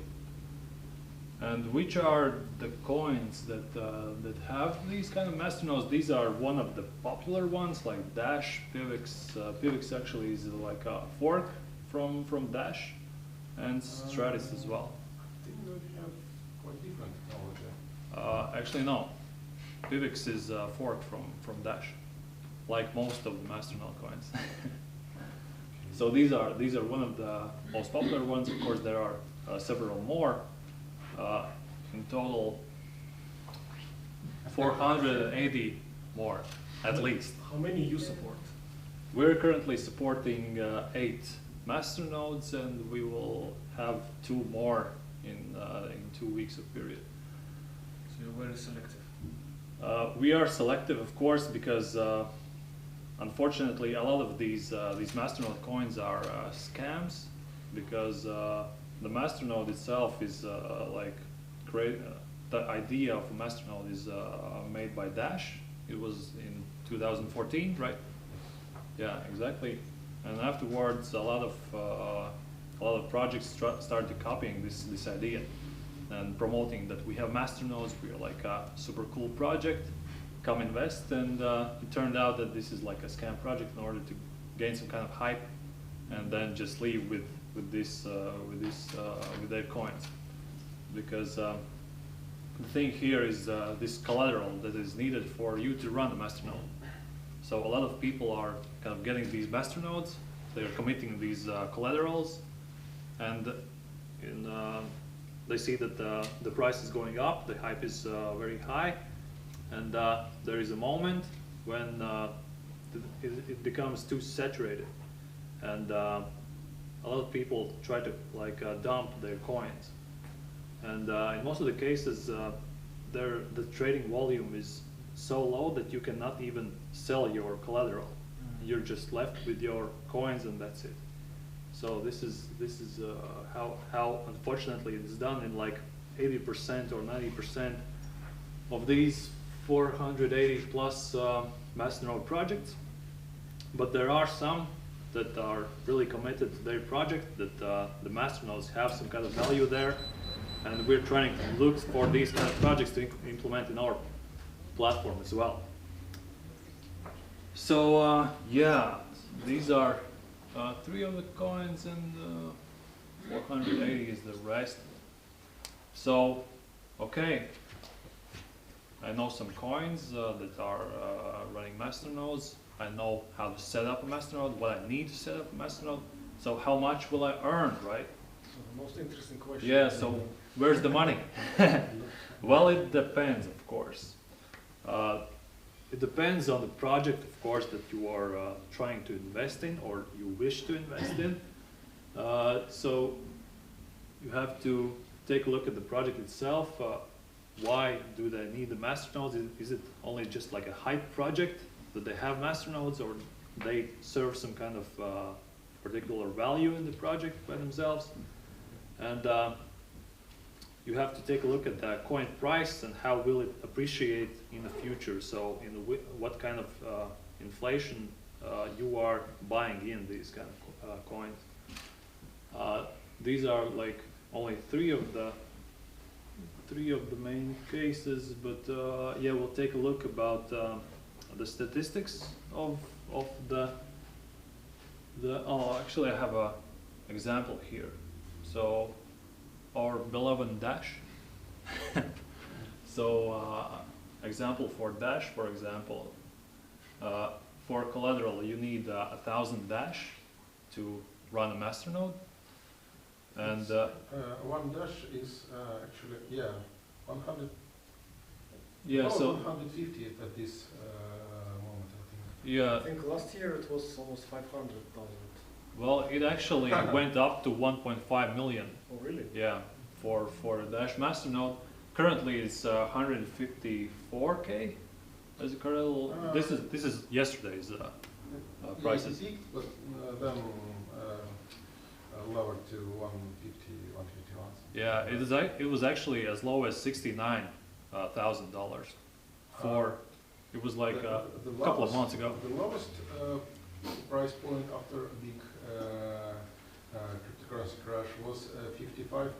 And which are the coins that have these kind of masternodes? These are one of the popular ones, like Dash, Pivx. Pivx actually is like a fork from Dash, and Stratis as well. I think that we have quite different technology. Actually, no. Pivx is a fork from Dash, like most of the masternode coins. So these are one of the most popular ones. Of course, there are several more. In total, 480 more, at least. How many you support? We're currently supporting 8 masternodes, and we will have 2 more in 2 weeks of period. So you're very selective. We are selective, of course, because unfortunately a lot of these masternode coins are scams, because the masternode itself is the idea of a masternode is made by Dash. It was in 2014, right? Yeah, exactly. And afterwards, a lot of projects started copying this idea and promoting that we have masternodes. We are like a super cool project. Come invest, and it turned out that this is like a scam project in order to gain some kind of hype, and then just leave with their coins. Because the thing here is this collateral that is needed for you to run a masternode. So a lot of people are kind of getting these masternodes, they are committing these collaterals, and they see that the price is going up, the hype is very high, and there is a moment when it becomes too saturated, and a lot of people try to dump their coins. And in most of the cases, the trading volume is so low that you cannot even sell your collateral. You're just left with your coins, and that's it. So this is how unfortunately it's done in like 80% or 90% of these 480 plus Masternode projects. But there are some that are really committed to their project, that the Masternodes have some kind of value there, and we're trying to look for these kind of projects to implement in our platform as well. So yeah, these are 3 of the coins, and 480 is the rest. So, okay, I know some coins that are running Masternodes. I know how to set up a Masternode, what I need to set up a Masternode. So how much will I earn, right? So the most interesting question. Yeah, so where's the money? Well, it depends, of course. It depends on the project, of course, that you are trying to invest in or you wish to invest in. So you have to take a look at the project itself. Why do they need the Masternodes? Is it only just like a hype project that they have Masternodes, or they serve some kind of particular value in the project by themselves? And you have to take a look at the coin price and how will it appreciate in the future. So in what kind of inflation you are buying in these kind of coins. These are like only three of the main cases, but yeah, we'll take a look about the statistics of the oh, actually I have a example here. So our beloved Dash. So example for Dash, for example, for collateral you need 1,000 Dash to run a Masternode. And one Dash is actually, yeah, 100. yeah, so 150 at this moment, I think. yeah, I think last year it was almost 500,000. well, it actually went up to 1.5 million. Oh, really? Yeah, for a Dash Masternode. Currently it's 154K as a current. This is yesterday's prices. Yeah, it peaked, but then lowered to 150, 151. Yeah, it was actually as low as $69,000 for. It was like a couple of months ago. The lowest price point after a big cryptocurrency crash was 55.1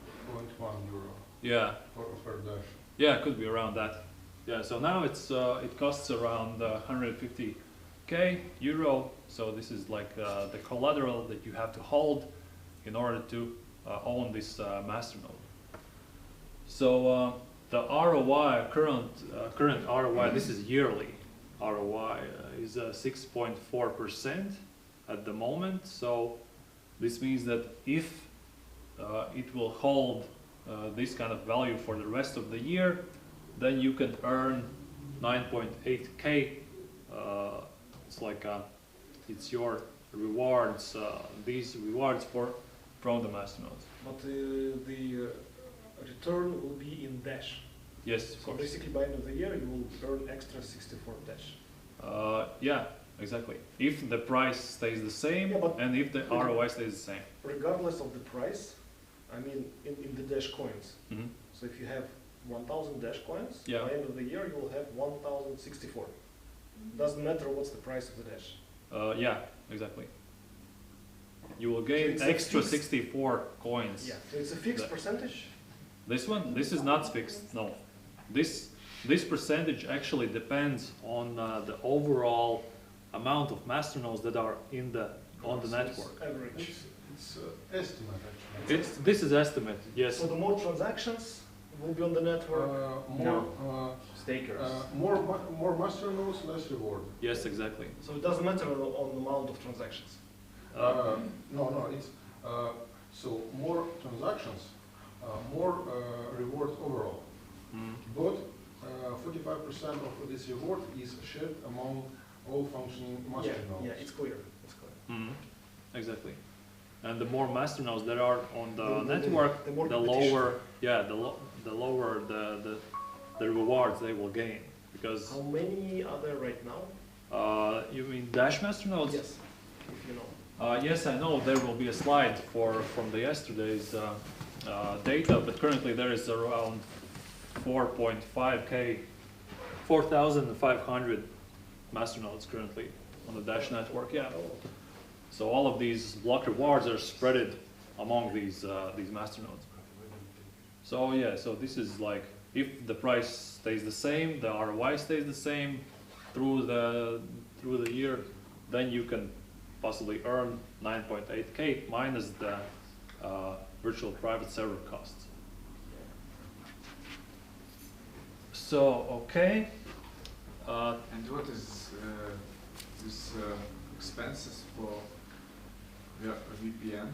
euro. Yeah. For Dash. Yeah, it could be around that. Yeah, so now it's it costs around 150K euro. So this is like the collateral that you have to hold in order to own this Masternode. So the ROI, current ROI, this is yearly ROI, is 6.4% at the moment. So this means that if it will hold this kind of value for the rest of the year, then you can earn 9.8K. It's like it's your rewards, these rewards from the Masternodes. But the return will be in Dash. Yes, of So course. basically by end of the year you will earn extra 64 Dash. Yeah, exactly. If the price stays the same, Yeah, but- and if the ROI stays the same. Regardless of the price, I mean in the Dash coins. Mhm. So if you have 1,000 Dash coins, Yeah. by end of the year you will have 1,064. Doesn't matter what's the price of the Dash. Yeah, exactly. You will gain it's a extra fixed- 64 coins. Yeah, so it's a fixed The- percentage. This one, this is not fixed, no. This percentage actually depends on the overall amount of Masternodes that are on the So it's network. Average. It's estimate actually. This is estimate, yes. So the more transactions will be on the network. Stakers. More Masternodes, less reward. Yes, exactly. So it doesn't matter on the amount of transactions. No, it's so more transactions, more reward overall. Mm. But 45% of this reward is shared among all functioning masternodes. Yeah, it's clear. It's clear. Mhm. Exactly. And the more Masternodes there are on the The network, the more the competition. lower, yeah, the lower the rewards they will gain. Because How many are there right now? you mean Dash Masternodes? Yes, if you know. Yes, I know there will be a slide from the yesterday's data, but currently there is around 4,500 masternodes currently on the Dash network. Yeah. So all of these block rewards are spread among these masternodes. So yeah, so this is like if the price stays the same, the ROI stays the same through the year, then you can possibly earn 9.8K minus the virtual private server costs. So okay. And what is this expenses for VPN?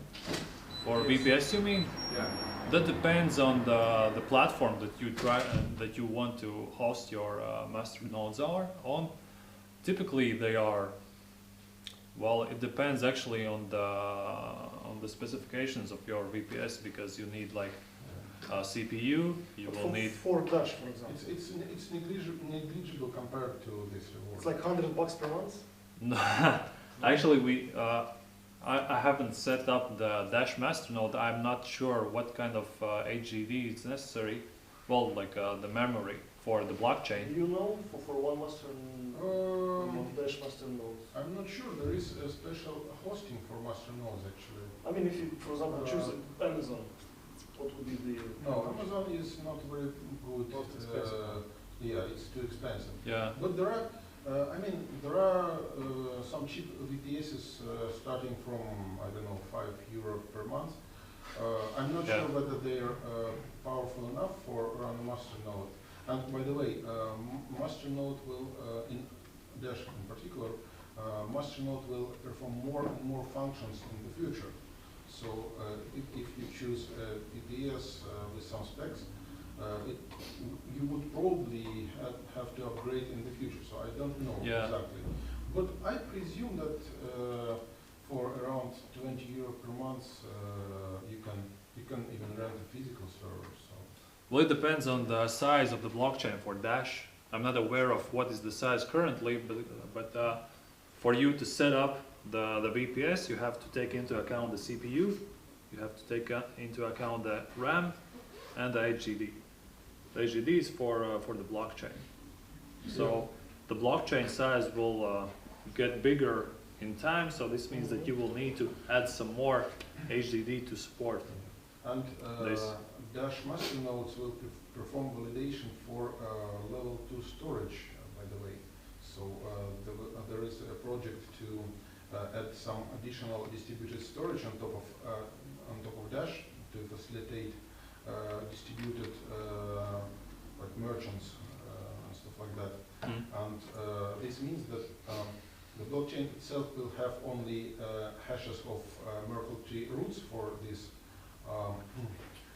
For VPS, you mean? Yeah. That depends on the platform that you want to host your masternodes on. Typically, they are. Well, it depends actually on the specifications of your VPS, because you need like a CPU. You will need for Dash, for example. It's negligible compared to this reward. It's like $100 per month. No, actually, I haven't set up the Dash masternode. I'm not sure what kind of HDD is necessary. Well, like the memory for the blockchain. Do you know for one Dash masternode? I'm not sure. There is a special hosting for masternodes actually. I mean, if you, for example, choose Amazon, what would be the? No, Amazon is not very good. Yeah, it's too expensive. Yeah. But there are, there are some cheap VPSs starting from, I don't know, €5 per month. I'm not sure whether they are powerful enough for run a masternode. And by the way, masternode will, in Dash in particular, masternode will perform more and more functions in the future. So if you choose a VPS with some specs, you would probably have to upgrade in the future. So I don't know exactly. But I presume that for around €20 per month, you can even rent a physical server. So. Well, it depends on the size of the blockchain for Dash. I'm not aware of what is the size currently, but for you to set up the VPS, you have to take into account the CPU, you have to take into account the RAM and the HDD. The HDD is for the blockchain. So the blockchain size will get bigger in time, so this means that you will need to add some more HDD to support And this. Dash masternodes will perform validation for level 2 storage, by the way. So there is a project to add some additional distributed storage on top of Dash to facilitate distributed like merchants and stuff like that. And this means that the blockchain itself will have only hashes of Merkle tree roots for this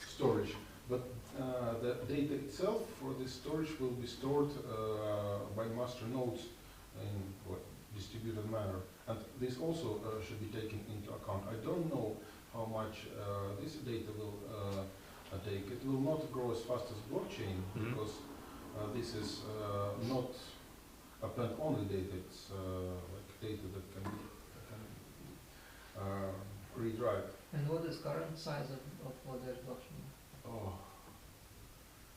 storage, but the data itself for this storage will be stored by masternodes in distributed manner, and this also should be taken into account. I don't know how much this data will take. It will not grow as fast as blockchain because this is not append-only data. It's like data that can redrive. And what is current size of what they're blockchain? Oh,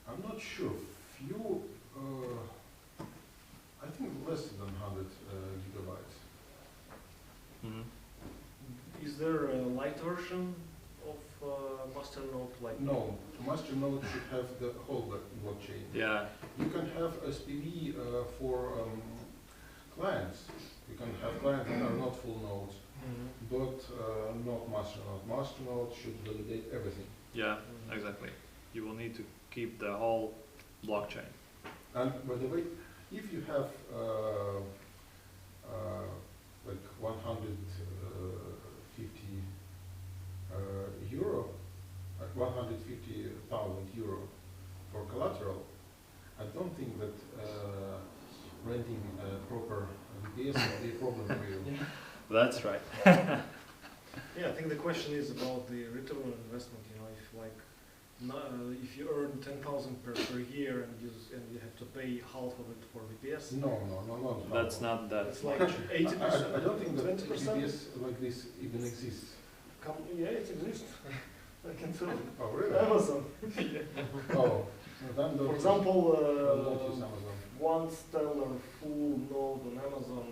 I'm not sure. Few, I think less than 100 gigabytes. Is there a light version of masternode? Like No, masternode should have the whole blockchain. Yeah. You can have SPV for clients. You can have clients that are not full nodes, but not masternode. Masternode should validate everything. Yeah, exactly. You will need to keep the whole blockchain. And by the way, if you have like 150 euro, like 150,000 euro for collateral, I don't think that renting a proper VPS will be a problem for you. That's right. Yeah, I think the question is about the return on investment. You know, if like if you earn 10,000 per year and you have to pay half of it for VPS. No. That's not that. It's like 80%. I don't think that 20%. VPS like this even exists. Yeah, it exists. I can tell you. Oh, really? Amazon. Oh, then For don't example, use Amazon. one stellar full node on Amazon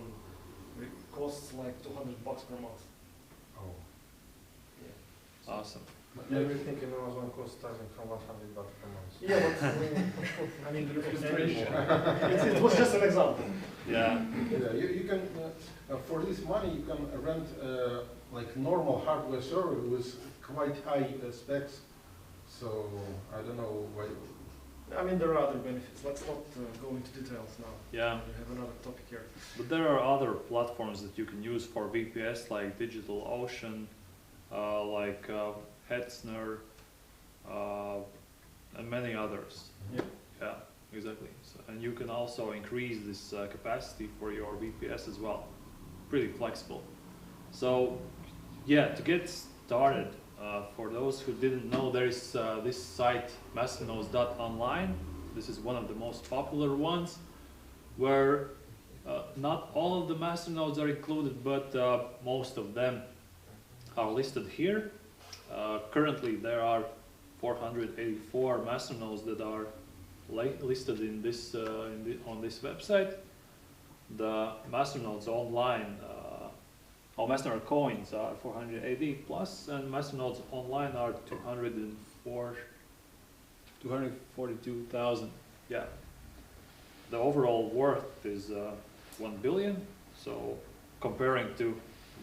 it costs like $200 per month. Oh. Awesome. Everything in Amazon costs starting from $100 per month. Yeah, but I mean, there is more. It was just an example. Yeah. Yeah, you can for this money you can rent like normal hardware server with quite high specs. So I don't know why. I mean, there are other benefits. Let's not go into details now. Yeah. We have another topic here. But there are other platforms that you can use for VPS, like DigitalOcean, like Hetzner, and many others. Yeah. Yeah, exactly. So, and you can also increase this capacity for your VPS as well. Pretty flexible. So, yeah, to get started, for those who didn't know, there is this site, masternodes.online. This is one of the most popular ones, where not all of the masternodes are included, but most of them are listed here. Currently, there are 484 masternodes that are listed in this on this website. The masternodes online, masternode coins are 480 plus, and masternodes online are 242,000. Yeah. The overall worth is 1 billion. So comparing to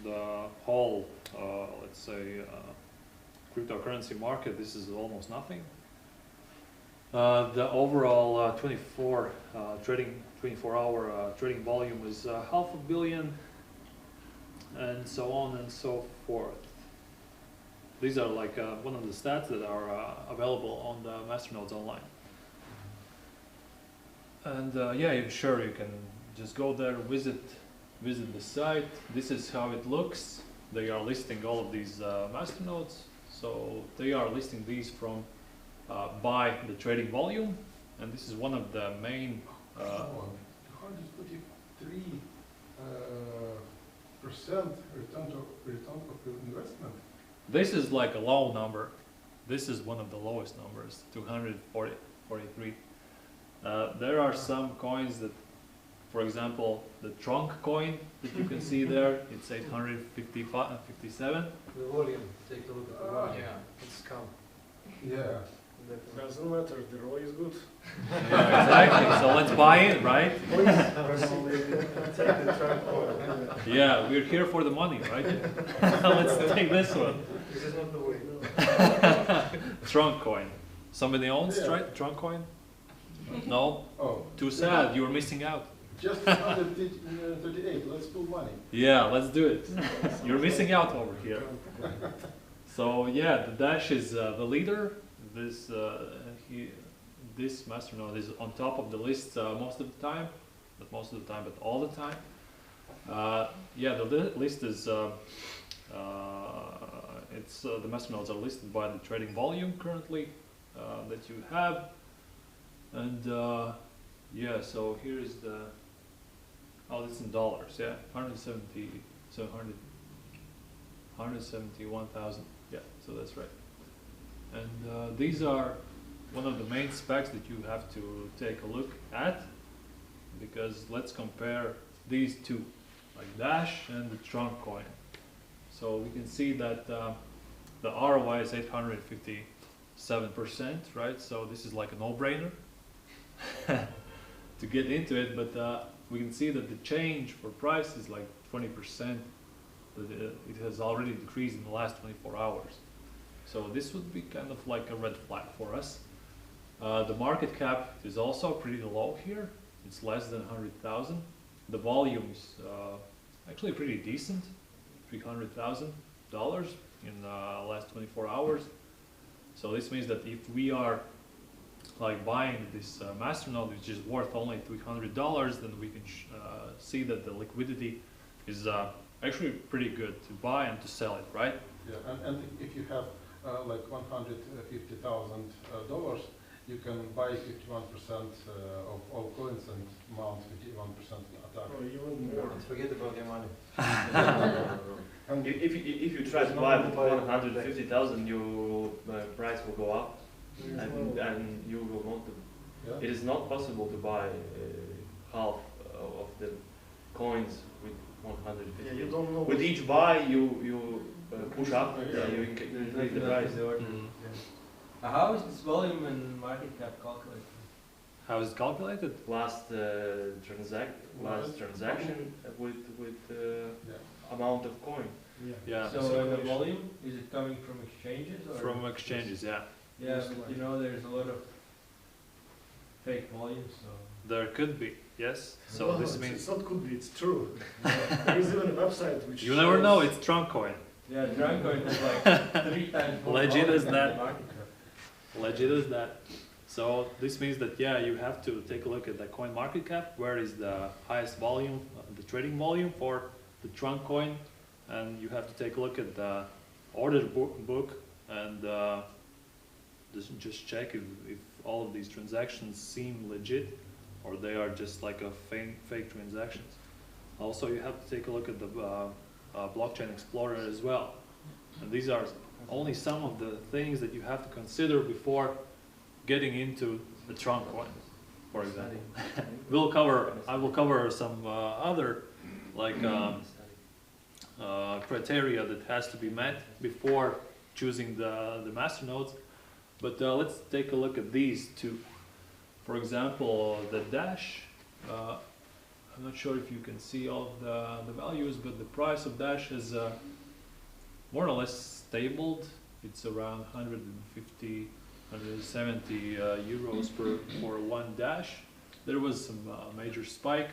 the whole, let's say, cryptocurrency market, this is almost nothing. The overall 24-hour trading volume is $500 million, and so on and so forth. These are like one of the stats that are available on the Masternodes online. And yeah, sure, you can just go there, visit the site. This is how it looks. They are listing all of these Masternodes. So they are listing these from by the trading volume, and this is one of the main. 243% return of investment. This is like a low number. This is one of the lowest numbers, 243. There are some coins that, for example, the trunk coin that you can see there, it's 857. The volume, take a look at the volume. Yeah. It's scam. Yeah. Doesn't matter, the ROI is good. Yeah, exactly. So let's buy it, right? Personally, take the trunk oil. Yeah, we're here for the money, right? Let's take this one. This is not the way. Trunk coin. Somebody owns Yeah. trunk coin? No? Oh. Too sad, you're missing out. Just under 38. Let's pull money. Yeah, let's do it. You're missing out over here. So yeah, the Dash is the leader. This this masternode is on top of the list most of the time, not most of the time, but all the time. Yeah, the list is the masternodes are listed by the trading volume currently that you have, and yeah. So here is the it's in dollars. Yeah, 171,000. Yeah, so that's right. And these are one of the main specs that you have to take a look at, because let's compare these two, like Dash and the trunk coin. So we can see that the ROI is 857%, right? So this is like a no-brainer to get into it, but we can see that the change for price is like 20%. It has already decreased in the last 24 hours. So this would be kind of like a red flag for us. The market cap is also pretty low here. It's less than 100,000. The volume's actually pretty decent, $300,000 in the last 24 hours. So this means that if we are like buying this masternode, which is worth only $300, then we can see that the liquidity is actually pretty good to buy and to sell it, right? Yeah, and if you have like $150,000, you can buy 51% of all coins and mount 51% attack. Or even more. Forget about your money. If you try to buy with 150,000, your price will go up, and you will not. Yeah. It is not possible to buy half of the coins with 150. Yeah, you don't know. With each buy, you push up, you increase the price. How is this volume and market cap calculated? How is it calculated? Last transaction with amount of coin. Yeah. So the volume, is it coming from exchanges or? From exchanges, yeah. Yeah, but you know there's a lot of fake volume, so. There could be, yes. So No, this it's means not could be, it's true. There is even a website which you never know. shows- It's trunk coin. Yeah, Druncoin is like 3 times more Legit volume as than that. the market cap. Legit as that. So this means that yeah, you have to take a look at the coin market cap. Where is the highest volume, the trading volume for the trunk coin, and you have to take a look at the order book and just check if all of these transactions seem legit or they are just like a fake transactions. Also, you have to take a look at the blockchain explorer as well. And these are only some of the things that you have to consider before getting into the trunk coin, for example. I will cover some other like criteria that has to be met before choosing the masternodes. But let's take a look at these two. For example, the Dash. I'm not sure if you can see all of the values, but the price of Dash is more or less stabled. It's around 150, 170 euros for one Dash. There was some major spike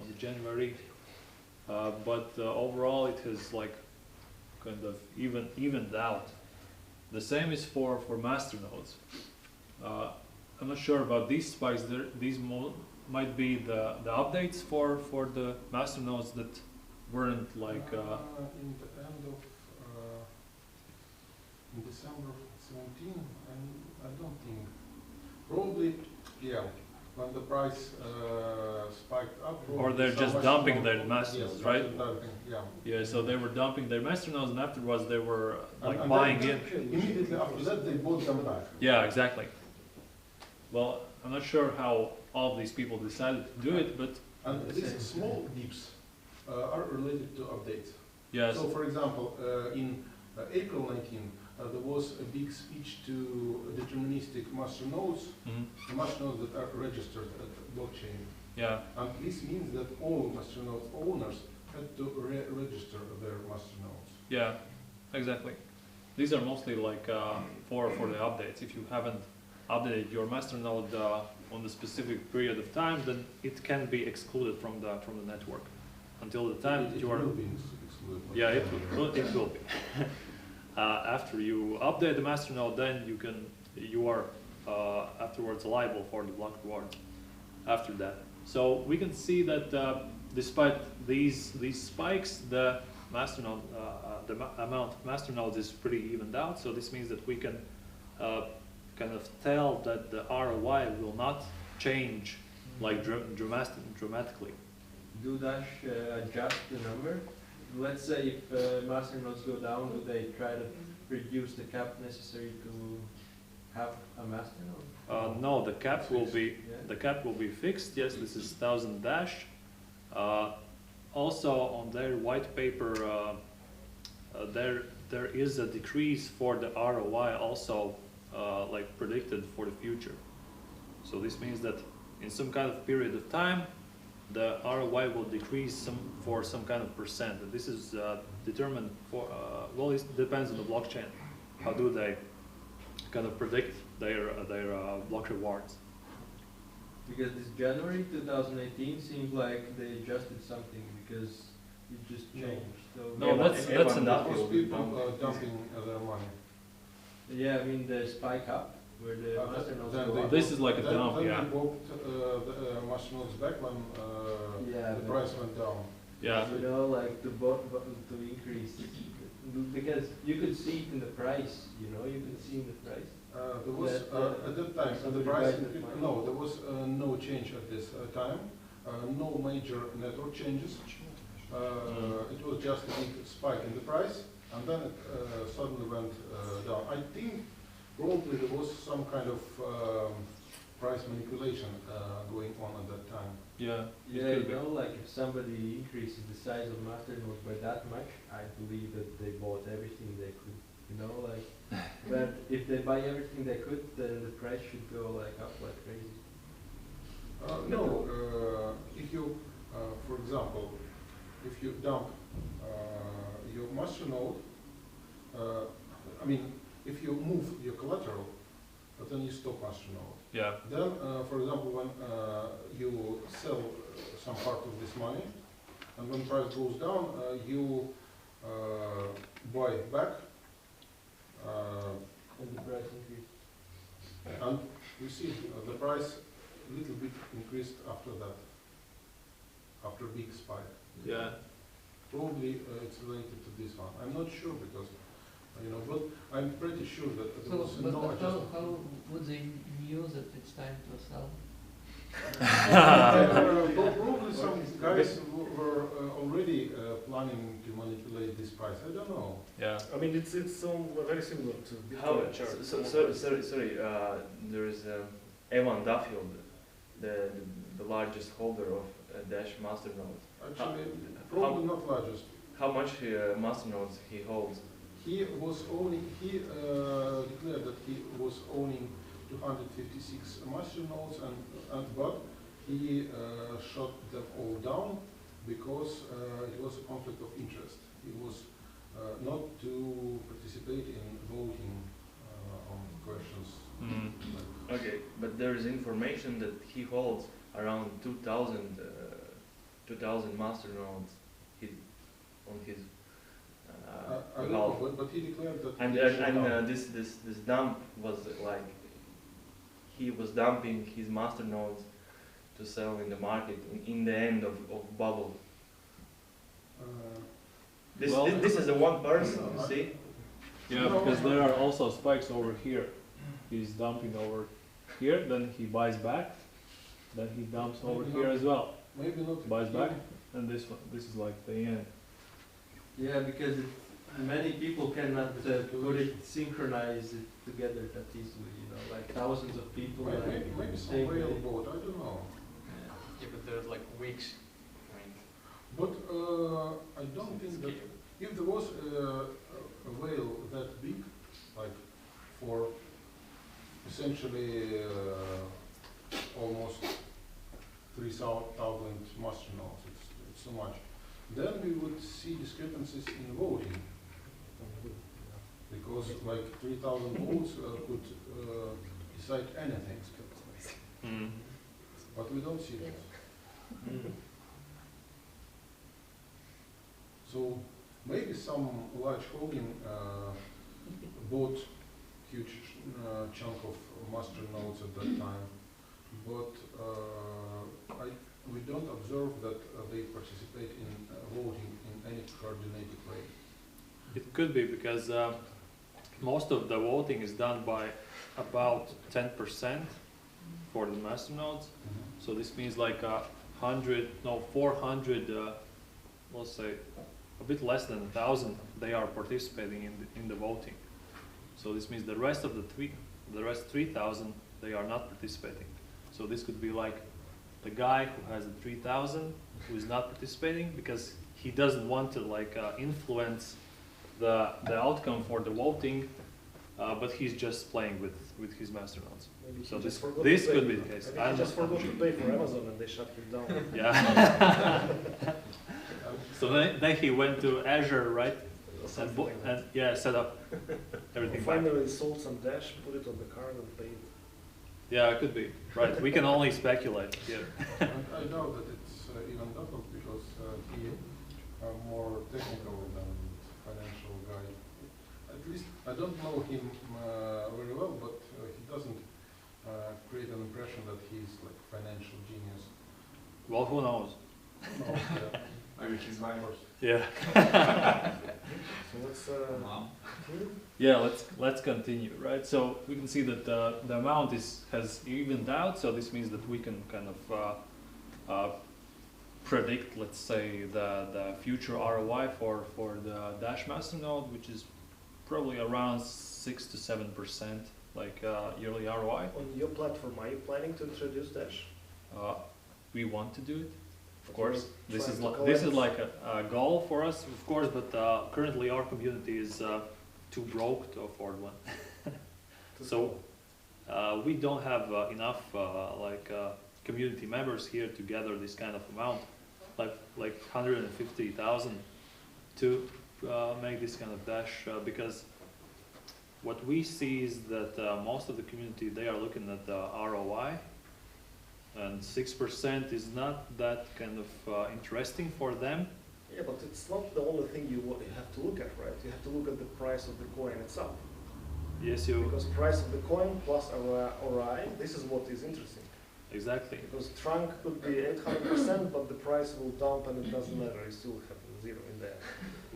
on the January, but overall it has like kind of evened out. The same is for masternodes. I'm not sure about these spikes. These might be the updates for the masternodes that weren't like. In the end of in December 17, I don't think. Probably, yeah. When the price spiked up. Or they're just dumping their masternodes, yes, right? Dumping, yeah. Yeah, so they were dumping their masternodes, and afterwards they were like And buying then in. Immediately after that, they bought them back. Yeah, exactly. Well, I'm not sure how all of these people decided to do it, but And these small dips are related to updates. yes, So, for example, in April 19, there was a big speech to deterministic masternodes, mhm, the masternodes that are registered at the blockchain. yeah, And this means that all masternode owners had to register their masternodes. yeah, exactly. These are mostly like for the updates. If you haven't updated your masternode on the specific period of time, then it can be excluded from the network until the time It you are. will be excluded. Yeah, it will be. After you update the masternode, then you are afterwards liable for the block reward after that. So we can see that despite these spikes, the masternode amount of masternodes is pretty evened out. So this means that we can kind of tell that the ROI will not change like dramatically. Do Dash adjust the number? Let's say if masternodes go down, do they try to reduce the cap necessary to have a masternode? No, the cap will be Yeah. fixed. Yes, this is 1000 Dash. Also, on their white paper, there is a decrease for the ROI also like predicted for the future. So this means that in some kind of period of time, the ROI will decrease for some kind of percent. And this is determined for, well, it depends on the blockchain. How do they kind of predict their block rewards? Because this January 2018 seems like they adjusted something because it just changed. So No, that's enough. Most people dumping their money. yeah, I mean the spike up where the masternodes Then go they up. This is like a then dump, they yeah. bought the masternodes back when Yeah, the but- price went down. Yeah. You know, like to increase Because you could see it in the price, you know, you could see in the price. There was at that time the somebody price. buys that money. No, there was no change at this time. No major network changes. It was just a big spike in the price, and then it suddenly went down. I think probably there was some kind of price manipulation going on at that time. Yeah. Yeah, you know, like if somebody increases the size of Masternode by that much, I believe that they bought everything they could, you know, like. But if they buy everything they could, then the price should go like up like crazy. No, if you, for example, if you dump your Masternode, I mean, if you move your collateral, but then you stop Masternode. Yeah. Then, for example, when you sell some part of this money, and when price goes down, you buy back, And the price increase. and you see the price a little bit increased after that, after big spike. Yeah. Probably it's related to this one. I'm not sure because, you know, but I'm pretty sure that there was But no adjustment. how would they knew that it's time to sell? Probably some guys were already planning to manipulate this price. I don't know. Yeah. I mean, it's very similar to How? Bitcoin chart. Sorry. There is Evan Duffield, the largest holder of Dash Masternode. Actually, probably not largest. How much Masternodes he holds? He was owning. He declared that he was owning 256 Masternodes, but he shut them all down because it was a conflict of interest. He was not to participate in voting on questions. Okay, but there is information that he holds around 2,000 Masternodes on his I don't know, but he declared that. and he shut down. this dump was like he was dumping his Masternodes to sell in the market in the end of bubble. This is the one person, you see? Yeah, because there are also spikes over here. He's dumping over here, then he buys back, then he dumps over here as well. Maybe not. Buys back, and this one, this is like the end. Yeah, because many people cannot put it, synchronize it together that easily, you know, like thousands of people. Maybe some whale boat, I don't know. Yeah, but there's like weeks. I mean, But I don't think that if there was a whale that big, like for essentially almost 3,000 Masternodes, it's so much, then we would see discrepancies in voting. Because like 3,000 votes could decide anything. But we don't see this. So maybe some large holding bought huge chunk of Masternodes at that time, but we don't observe that they participate in voting in any coordinated way. It could be because most of the voting is done by about 10% for the masternodes. So this means like 400, let's say a bit less than 1,000, they are participating in the voting. So this means the rest of the 3,000, they are not participating. So this could be like the guy who has the 3,000 who is not participating because he doesn't want to like influence the outcome for the voting, but he's just playing with his masternodes. Maybe So he this just forgot this to could pay. be the case. Maybe he just forgot to pay for Amazon and they shut him down. Yeah. So then he went to Azure, right? Something like that. And yeah, set up everything. back. Finally sold some Dash, put it on the card and paid. Yeah, it could be. Right. We can only speculate here. I doubt that it's even doubled because he more technical than financial guy. At least I don't know him very well, but he doesn't create an impression that he's like financial genius. Well, who knows? No, yeah. Maybe his wife. Yeah. So let's Mom. Yeah, let's continue, right? So we can see that the amount has evened out, so this means that we can kind of predict, let's say, the future ROI for the Dash Masternode, which is probably around 6 to 7%, like yearly ROI. on your platform. Are you planning to introduce Dash? We want to do it, of But course. you're This is trying to this is collect- like a goal for us, of course, but currently our community is too broke to afford one. So we don't have enough community members here to gather this kind of amount, like 150,000 to make this kind of Dash, because what we see is that most of the community, they are looking at the ROI, and 6% is not that kind of interesting for them. Yeah, but it's not the only thing you have to look at, right? You have to look at the price of the coin itself. Yes, you Because price of the coin plus ROI, this is what is interesting. exactly. Because trunk could be 800%, but the price will dump and it doesn't matter, you still have zero in there.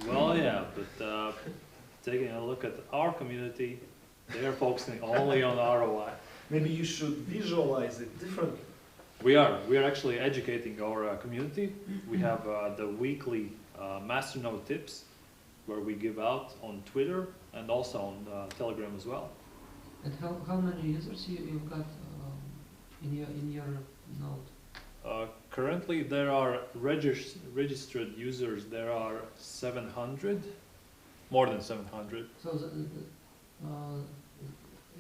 Well, yeah, but taking a look at our community, they are focusing only on ROI. Maybe you should visualize it differently. We are actually educating our community. We have the weekly Masternode tips where we give out on Twitter and also on Telegram as well. And how many users you've got in your node? Currently, there are registered users. There are 700, more than 700. So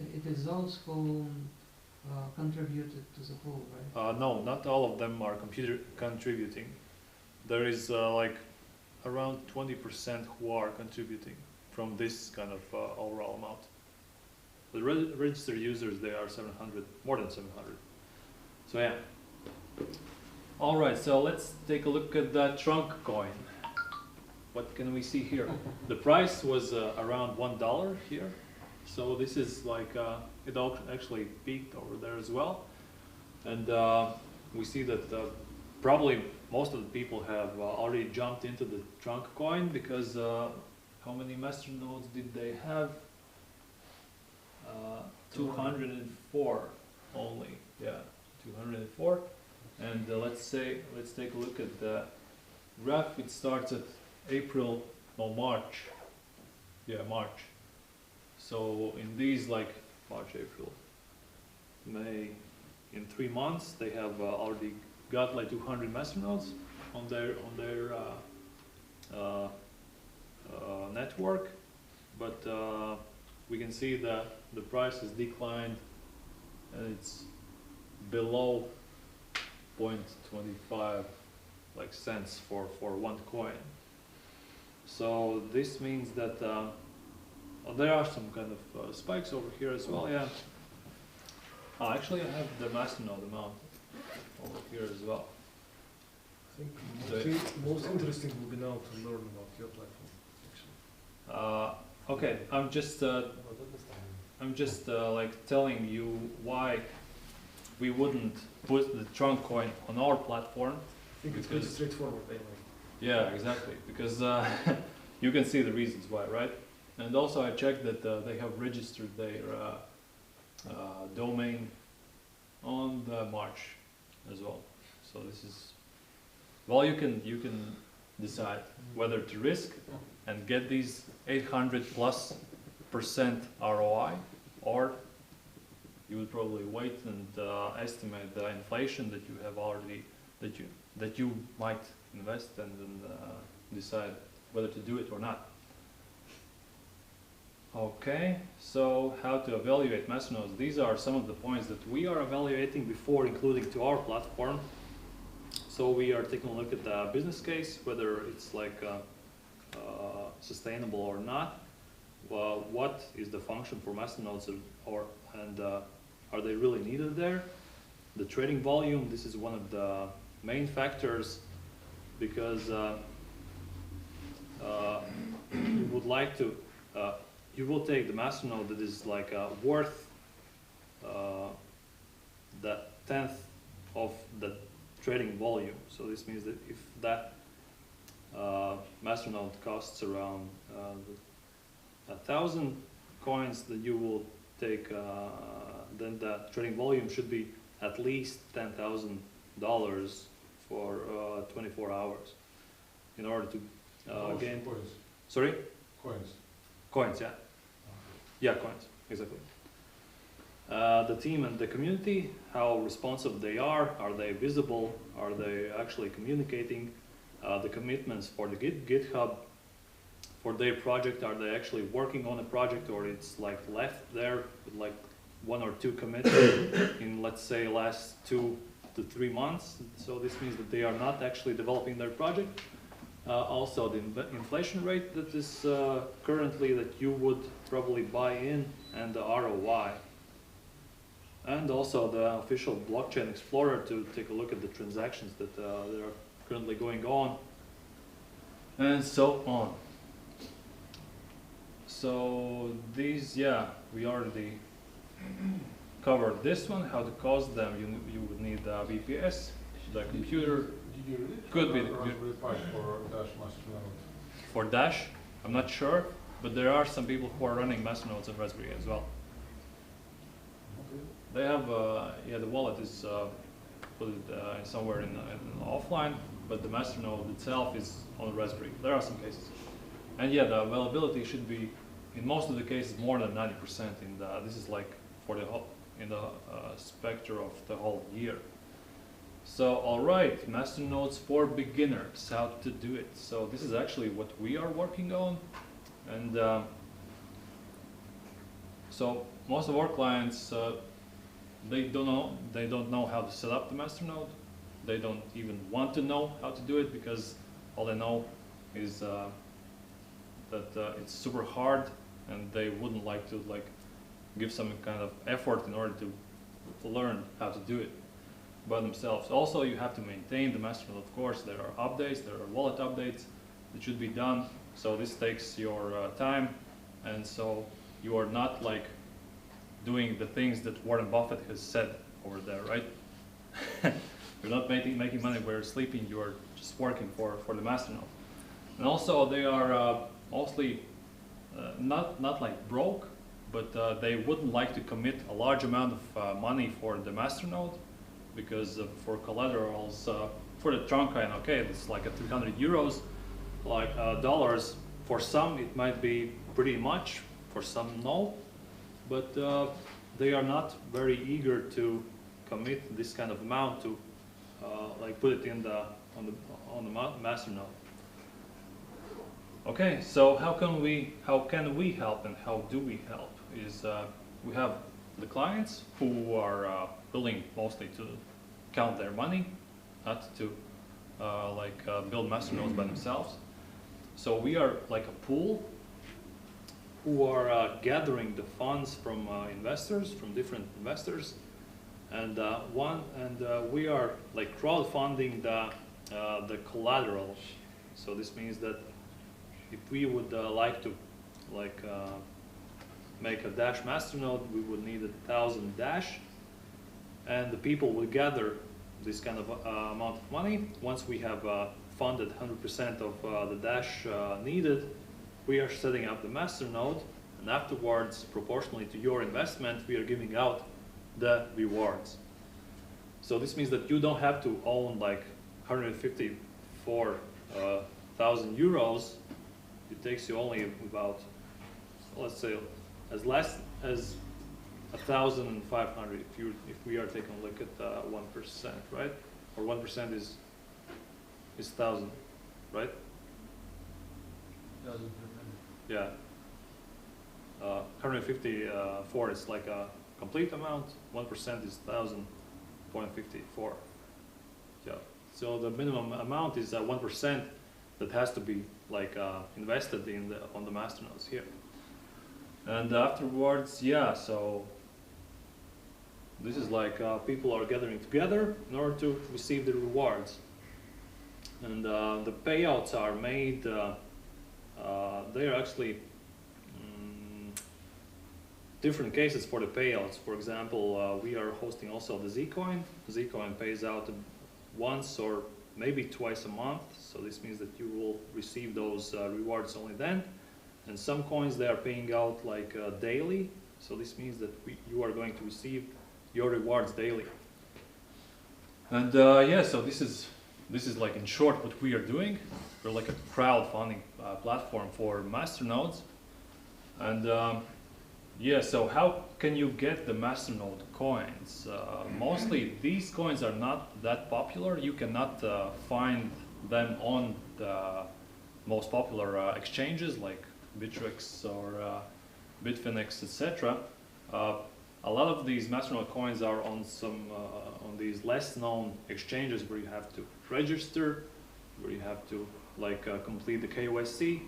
it is those who contributed to the pool, right? No, not all of them are contributing. There is like around 20% who are contributing from this kind of overall amount. The registered users, they are 700, more than 700. So yeah. All right, so let's take a look at that trunk coin. What can we see here? The price was around $1 here. So this is like, it actually peaked over there as well. And we see that probably most of the people have already jumped into the trunk coin because how many Masternodes did they have? 204 only, yeah, 204. And let's take a look at the graph. It starts at March. Yeah, March. So in these, like March, April, May, in 3 months, they have already got like 200 Masternodes on their network, but we can see that the price has declined, and it's below 0.25 like cents for one coin. So this means that there are some kind of spikes over here as well, yeah. Actually, I have the Masternode amount over here as well. I think most interesting will be now to learn about your platform, actually. Okay, I'm just like telling you why we wouldn't put the trunk coin on our platform. I think it's pretty straightforward anyway. Yeah, exactly, because you can see the reasons why, right? And also I checked that they have registered their domain on the March as well. So this is, well, you can decide whether to risk and get these 800+% ROI, or you would probably wait and estimate the inflation that you have already, that you might invest and then decide whether to do it or not. Okay, so how to evaluate Masternodes. These are some of the points that we are evaluating before including to our platform. So we are taking a look at the business case, whether it's like sustainable or not. What is the function for Masternodes, and are they really needed there? The trading volume, this is one of the main factors, because you would like to, you will take the Masternode that is like worth the 10th of the trading volume. So this means that if that Masternode costs around 1,000 coins that you will take, then the trading volume should be at least $10,000 for 24 hours in order to gain. Coins. Sorry? Coins. Coins, yeah. Yeah, coins, exactly. The team and the community, how responsive they are they visible, are they actually communicating, the commitments for the GitHub, for their project, are they actually working on a project, or it's like left there with like 1 or 2 commits in, let's say, last 2 to 3 months. So this means that they are not actually developing their project. Also the inflation rate that is currently that you would probably buy in, and the ROI. And also the official blockchain explorer to take a look at the transactions that are currently going on, and so on. So these, yeah, we already covered this one, how to cause them. You would need a VPS, the computer. Did you really Could be. Raspberry Pi for Dash Masternode? For Dash, I'm not sure, but there are some people who are running Masternodes on Raspberry as well. Okay. They have, yeah, the wallet is put somewhere in offline, but the Masternode itself is on Raspberry. There are some cases. And yeah, the availability should be, in most of the cases, more than 90%. This is like for the whole, in the spectrum of the whole year. So, all right, Masternodes for beginners, how to do it. So this is actually what we are working on. And so most of our clients, they don't know how to set up the Masternode. They don't even want to know how to do it, because all they know is that it's super hard, and they wouldn't like to give some kind of effort in order to learn how to do it by themselves. Also, you have to maintain the Masternode, of course. There are updates, there are wallet updates that should be done. So this takes your time, and so you are not like doing the things that Warren Buffett has said over there, right? You're not making money while you're sleeping, you are just working for the Masternode. And also they are mostly not like broke, but they wouldn't like to commit a large amount of money for the Masternode, because for collaterals, for the trunk coin, okay, it's like 300 euros, like dollars. For some it might be pretty much, for some no, but they are not very eager to commit this kind of amount to like put it in on the Masternode. Okay, so how can we help, and how do we help? Is we have the clients who are willing mostly to count their money, not to build Masternodes by themselves. So we are like a pool who are gathering the funds from investors, from different investors, and we are like crowdfunding the collateral. So this means that if we would like to make a Dash Masternode, we would need 1,000 Dash, and the people will gather this kind of amount of money. Once we have funded 100% of the Dash needed, we are setting up the Masternode, and afterwards, proportionally to your investment, we are giving out the rewards. So this means that you don't have to own like 154,000 euros. It takes you only about, let's say, as less as 1,500 if we are taking a look at 1%, right? Or 1% is 1,000, right? 1,500. Yeah. 154 is like a complete amount. 1% is 1,000.54. Yeah. So the minimum amount is 1% that has to be like invested in on the Masternodes here. And afterwards, yeah. So this is like people are gathering together in order to receive the rewards. And the payouts are made. They are actually different cases for the payouts. For example, we are hosting also the Zcoin. Zcoin pays out once or maybe twice a month. So this means that you will receive those rewards only then. And some coins, they are paying out like daily. So this means that you are going to receive your rewards daily. And yeah, so this is like in short what we are doing. We're like a crowdfunding platform for masternodes. And yeah, so how can you get the masternode coins? Mostly these coins are not that popular. You cannot find them on the most popular exchanges like Bittrex or Bitfinex, etc. A lot of these masternode coins are on some on these less known exchanges where you have to register, where you have to like complete the KYC,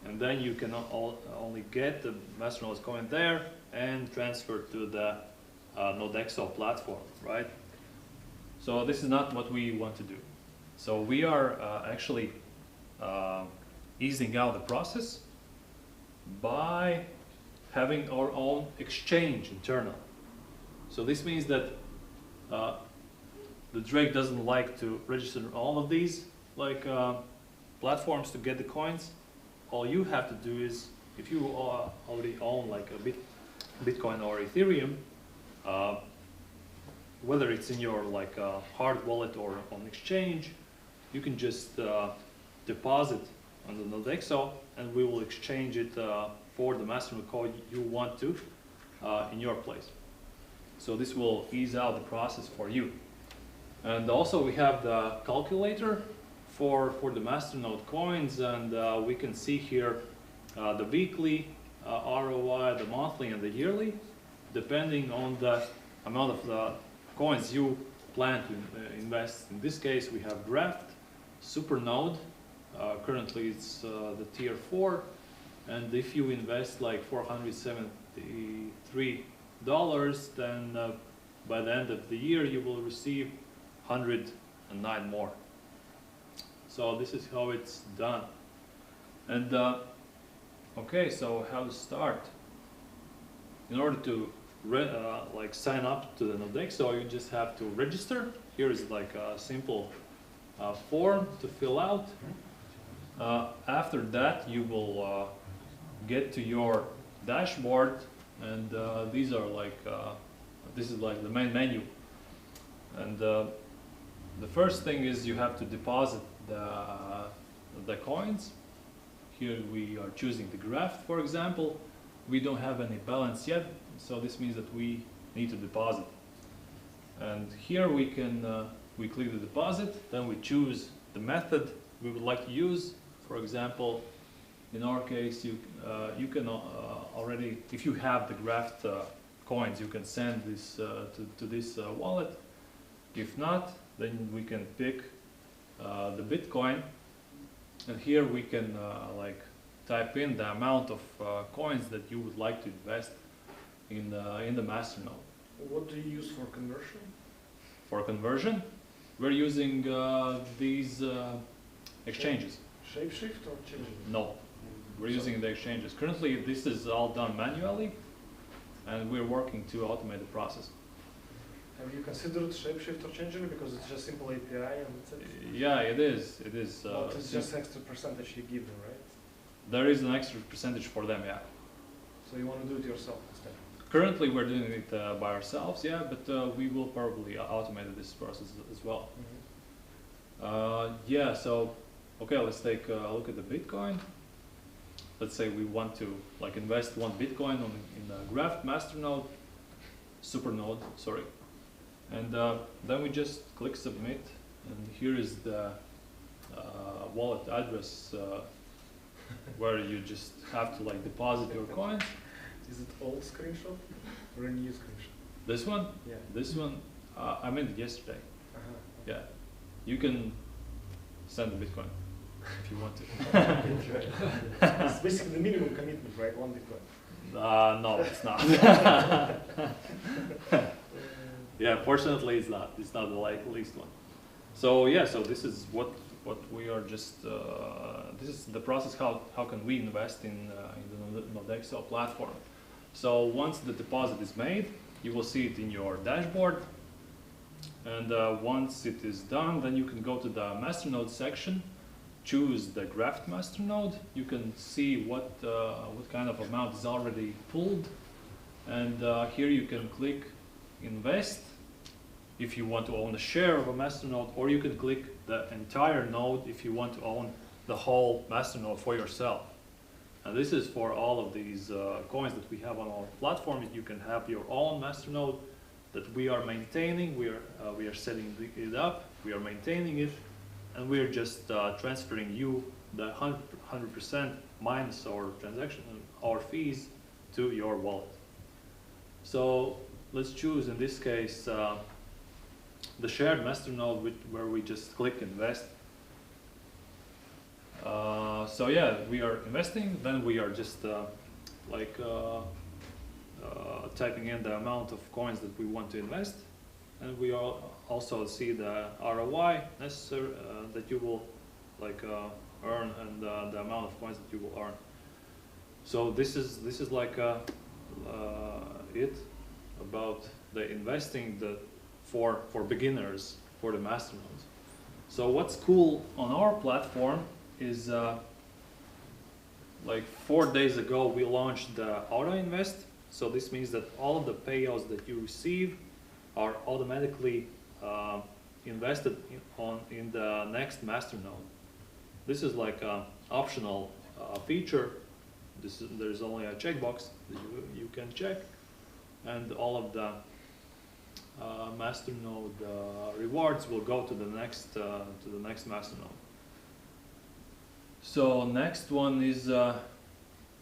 and then you can only get the masternode coin there and transfer to the Nodexo platform, right? So this is not what we want to do. So we are actually easing out the process by having our own exchange internal. So this means that the Drake doesn't like to register all of these like platforms to get the coins. All you have to do is, if you already own like a Bitcoin or Ethereum, whether it's in your like hard wallet or on exchange, you can just deposit on the Nodexo, and we will exchange it for the masternode coin you want to in your place. So this will ease out the process for you. And also we have the calculator for the masternode coins, and we can see here the weekly ROI, the monthly and the yearly, depending on the amount of the coins you plan to invest. In this case we have Graft, Supernode, currently it's the tier 4, and if you invest like $473, then by the end of the year you will receive 109 more. So this is how it's done. And okay, so how to start? In order to like sign up to the Nodexo, you just have to register. Here is like a simple form to fill out. After that, you will get to your dashboard, and these are like this is like the main menu. And the first thing is you have to deposit the coins. Here we are choosing the Graft, for example. We don't have any balance yet, so this means that we need to deposit. And here we can we click the deposit, then we choose the method we would like to use. For example, in our case, you can already, if you have the Graft coins, you can send this to this wallet. If not, then we can pick the Bitcoin, and here we can like type in the amount of coins that you would like to invest in the masternode. What do you use for conversion? For conversion, we're using these exchanges. Shapeshift or changing? No, we're using the exchanges. Currently, this is all done manually, and we're working to automate the process. Have you considered Shapeshift or changing, because it's just simple API and that's it? Yeah, it is. It is. But it's just extra percentage you give them, right? There is an extra percentage for them, yeah. So you want to do it yourself instead? Currently, we're doing it by ourselves, yeah, but we will probably automate this process as well. Mm-hmm. Yeah, so, okay, let's take a look at the Bitcoin. Let's say we want to like invest 1 Bitcoin in the Graft masternode, Supernode, sorry. And then we just click submit, and here is the wallet address where you just have to like deposit your coins. Is it old screenshot or a new screenshot? This one? Yeah. This one, I made it yesterday. Uh-huh. Yeah. You can send the Bitcoin if you want to. It's basically the minimum commitment, right? 1 Bitcoin. No, it's not. Yeah, fortunately it's not. It's not the least one. So yeah, so this is what we are just, this is the process how can we invest in the Nodexo platform. So once the deposit is made, you will see it in your dashboard. And once it is done, then you can go to the Masternode section, choose the graphed Masternode. You can see what kind of amount is already pulled. And here you can click invest if you want to own a share of a Masternode, or you can click the entire node if you want to own the whole Masternode for yourself. And this is for all of these coins that we have on our platform. You can have your own Masternode that we are maintaining. We are setting it up, we are maintaining it, and we are just transferring you the 100% minus our transaction, our fees to your wallet. So let's choose in this case the shared Masternode where we just click invest. So yeah, we are investing, then we are just typing in the amount of coins that we want to invest, and we also see the ROI necessary that you will earn, and the amount of coins that you will earn. So this is like it about the investing for beginners for the Masternodes. So what's cool on our platform is like 4 days ago we launched the auto invest. So this means that all of the payouts that you receive are automatically invested in the next Masternode. This is like an optional feature. There's only a checkbox that you can check, and all of the Masternode rewards will go to the next Masternode. So next one is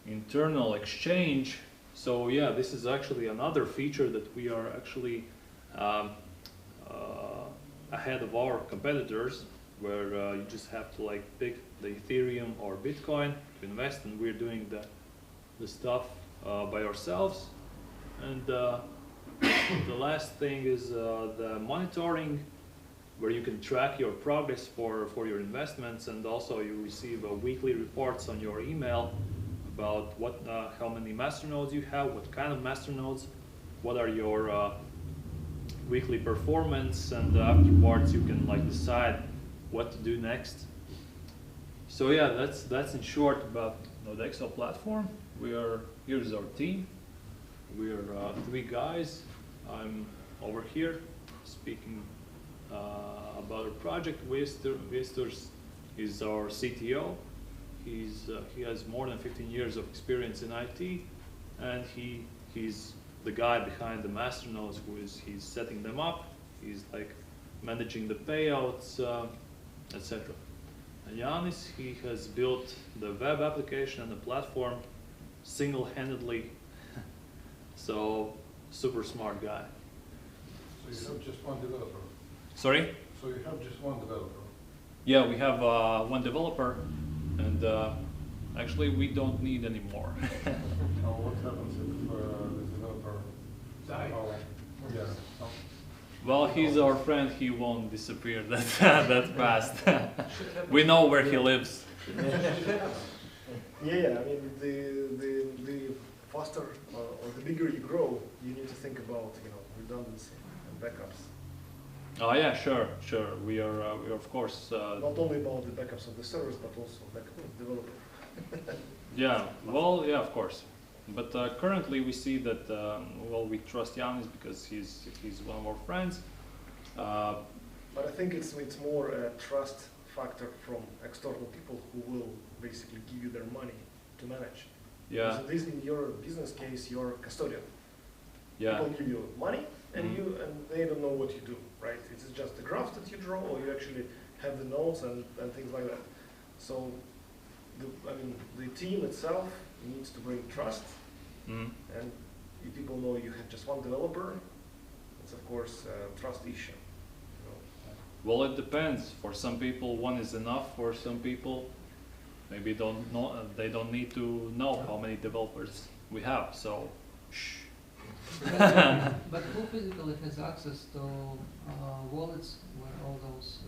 internal exchange. So yeah, this is actually another feature that we are actually ahead of our competitors, where you just have to like pick the Ethereum or Bitcoin to invest, and we're doing the stuff by ourselves. And the last thing is the monitoring, where you can track your progress for your investments, and also you receive weekly reports on your email about how many Masternodes you have, what kind of Masternodes, what are your weekly performance, and afterwards you can like decide what to do next. So yeah, that's in short about Nodexo platform. Here's our team. We are 3 guys. I'm over here speaking about our project. Oskars is our CTO. He has more than 15 years of experience in IT, and he's the guy behind the Masternodes he's setting them up. He's like managing the payouts, etc. And Jānis, he has built the web application and the platform single-handedly. So super smart guy. So you have just one developer? Sorry? So you have just one developer? Yeah, we have one developer, and actually we don't need any more. What happens if the developer Die? Yeah. Well, he's our friend. He won't disappear that fast. We know where he lives. Yeah. I mean, the faster or the bigger you grow, you need to think about redundancy and backups. Oh yeah, sure. We are of course. Not only about the backups of the servers, but also backup of the developer. Yeah. Well, yeah, of course. But currently we see that we trust Jānis because he's one of our friends. But I think it's more a trust factor from external people who will basically give you their money to manage. Yeah. So this, in your business case, you're custodian. Yeah. People give you money, and they don't know what you do, right? It's just the graphs that you draw, or you actually have the nodes and things like that. So, the team itself needs to bring trust, and if people know you have just one developer, it's of course a trust issue. Well, it depends. For some people, one is enough. For some people, maybe they don't need to know how many developers we have. So, shh. But who physically has access to wallets where all those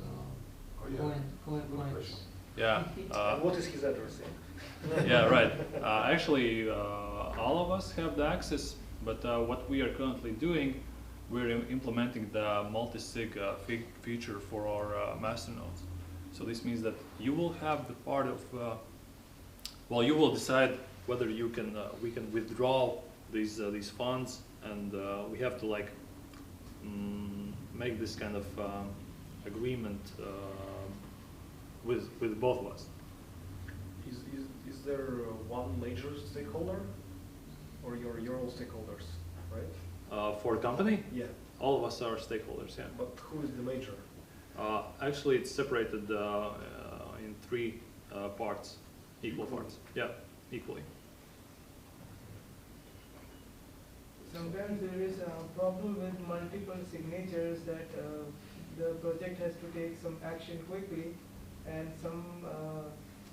coins? Yeah. And what is his address? Yeah, right. Actually, all of us have the access, but what we are currently doing, we're implementing the multi-sig feature for our masternodes. So this means that you will have the part of, well, you will decide whether you can, we can withdraw these funds, and we have to like make this kind of agreement with both of us. Is there one major stakeholder, or you're all stakeholders, right? For a company, Yeah. all of us are stakeholders, yeah. But who is the major? Actually, it's separated in three parts, equal parts. Yeah, equally. Sometimes there is a problem with multiple signatures that the project has to take some action quickly, and some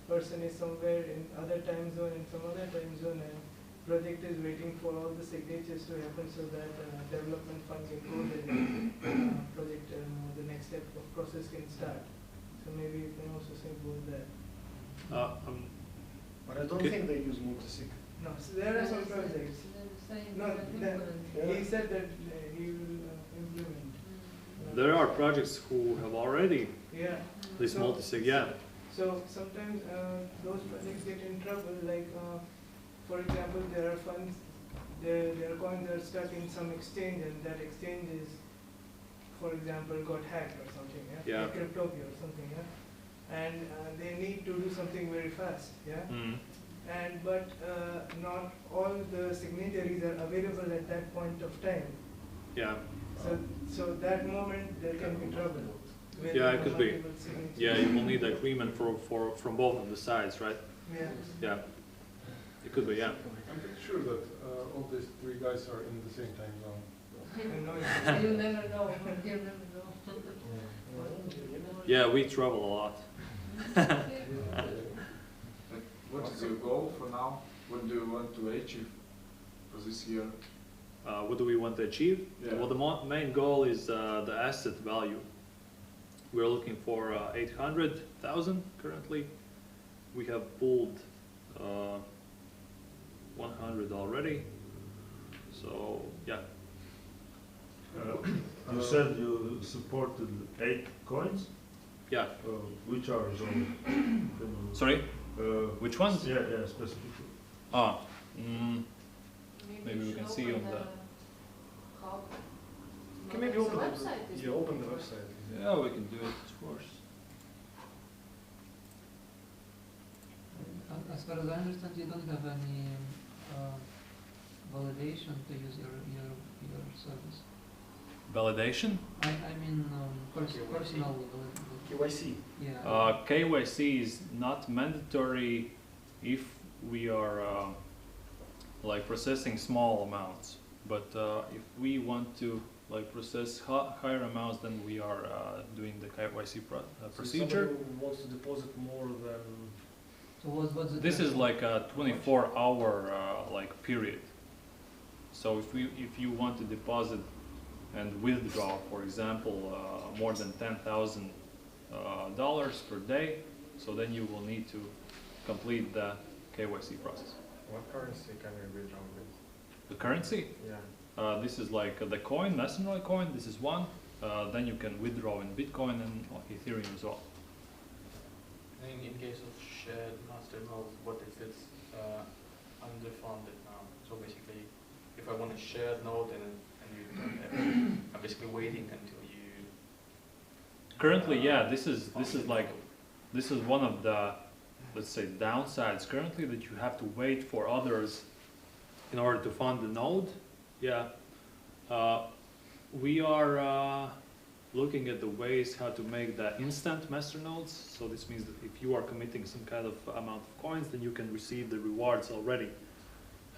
person is somewhere in other time zone and some other time zone, and project is waiting for all the signatures to happen so that development funds include and project the next step of process can start. So maybe you can also say about that. But I don't think they use multisig. No, so there are some projects. No, he said that he will implement. There are projects who have already Yeah. this So- multi-sig, yeah. So sometimes those projects get in trouble, like for example, there are funds, their coins are stuck in some exchange, and that exchange is, for example, got hacked or something, yeah? Yeah. Like Cryptopia or something, yeah? And they need to do something very fast, yeah? Mm. And but not all the signatories are available at that point of time. Yeah, So that moment there can be trouble. When Yeah, there it are could be. multiple signatures. yeah, you will need agreement from both of the sides, right? Yeah. Yeah, it could be, yeah. I'm pretty sure that all these three guys are in the same time zone. And no, You never know, you never know. Yeah, we travel a lot. What is your goal for now? What do you want to achieve for this year? What do we want to achieve? Yeah. Well, the main goal is the asset value. We're looking for 800,000 currently. We have pulled 100 already. So yeah. You said you supported 8 coins? Yeah. Which are those? Sorry? Which ones? Yeah, yeah, specifically. Ah, maybe we can see on the. Can maybe open the website? Yeah, open the website. Yeah, we can do it, of course. As far as I understand, you don't have any validation to use your service. Validation? I mean personal validation. KYC. Yeah. KYC is not mandatory if we are like processing small amounts, but if we want to like process higher amounts, then we are doing the KYC procedure. So somebody wants to deposit more than. So what's the This is like a 24-hour like period. So if you want to deposit and withdraw, for example, more than $10,000 per day, so then you will need to complete the KYC process. What currency can we withdraw with? The currency? Yeah. This is like the coin, Masternode coin, this is one. Then you can withdraw in Bitcoin and Ethereum as well. In case of shared masternodes, what if it's underfunded now? So basically, if I want a shared node and you don't have it, I'm basically waiting until you. Currently, yeah, this is one of the, let's say, downsides currently, that you have to wait for others in order to fund the node. Yeah, we are looking at the ways how to make the instant masternodes. So this means that if you are committing some kind of amount of coins, then you can receive the rewards already.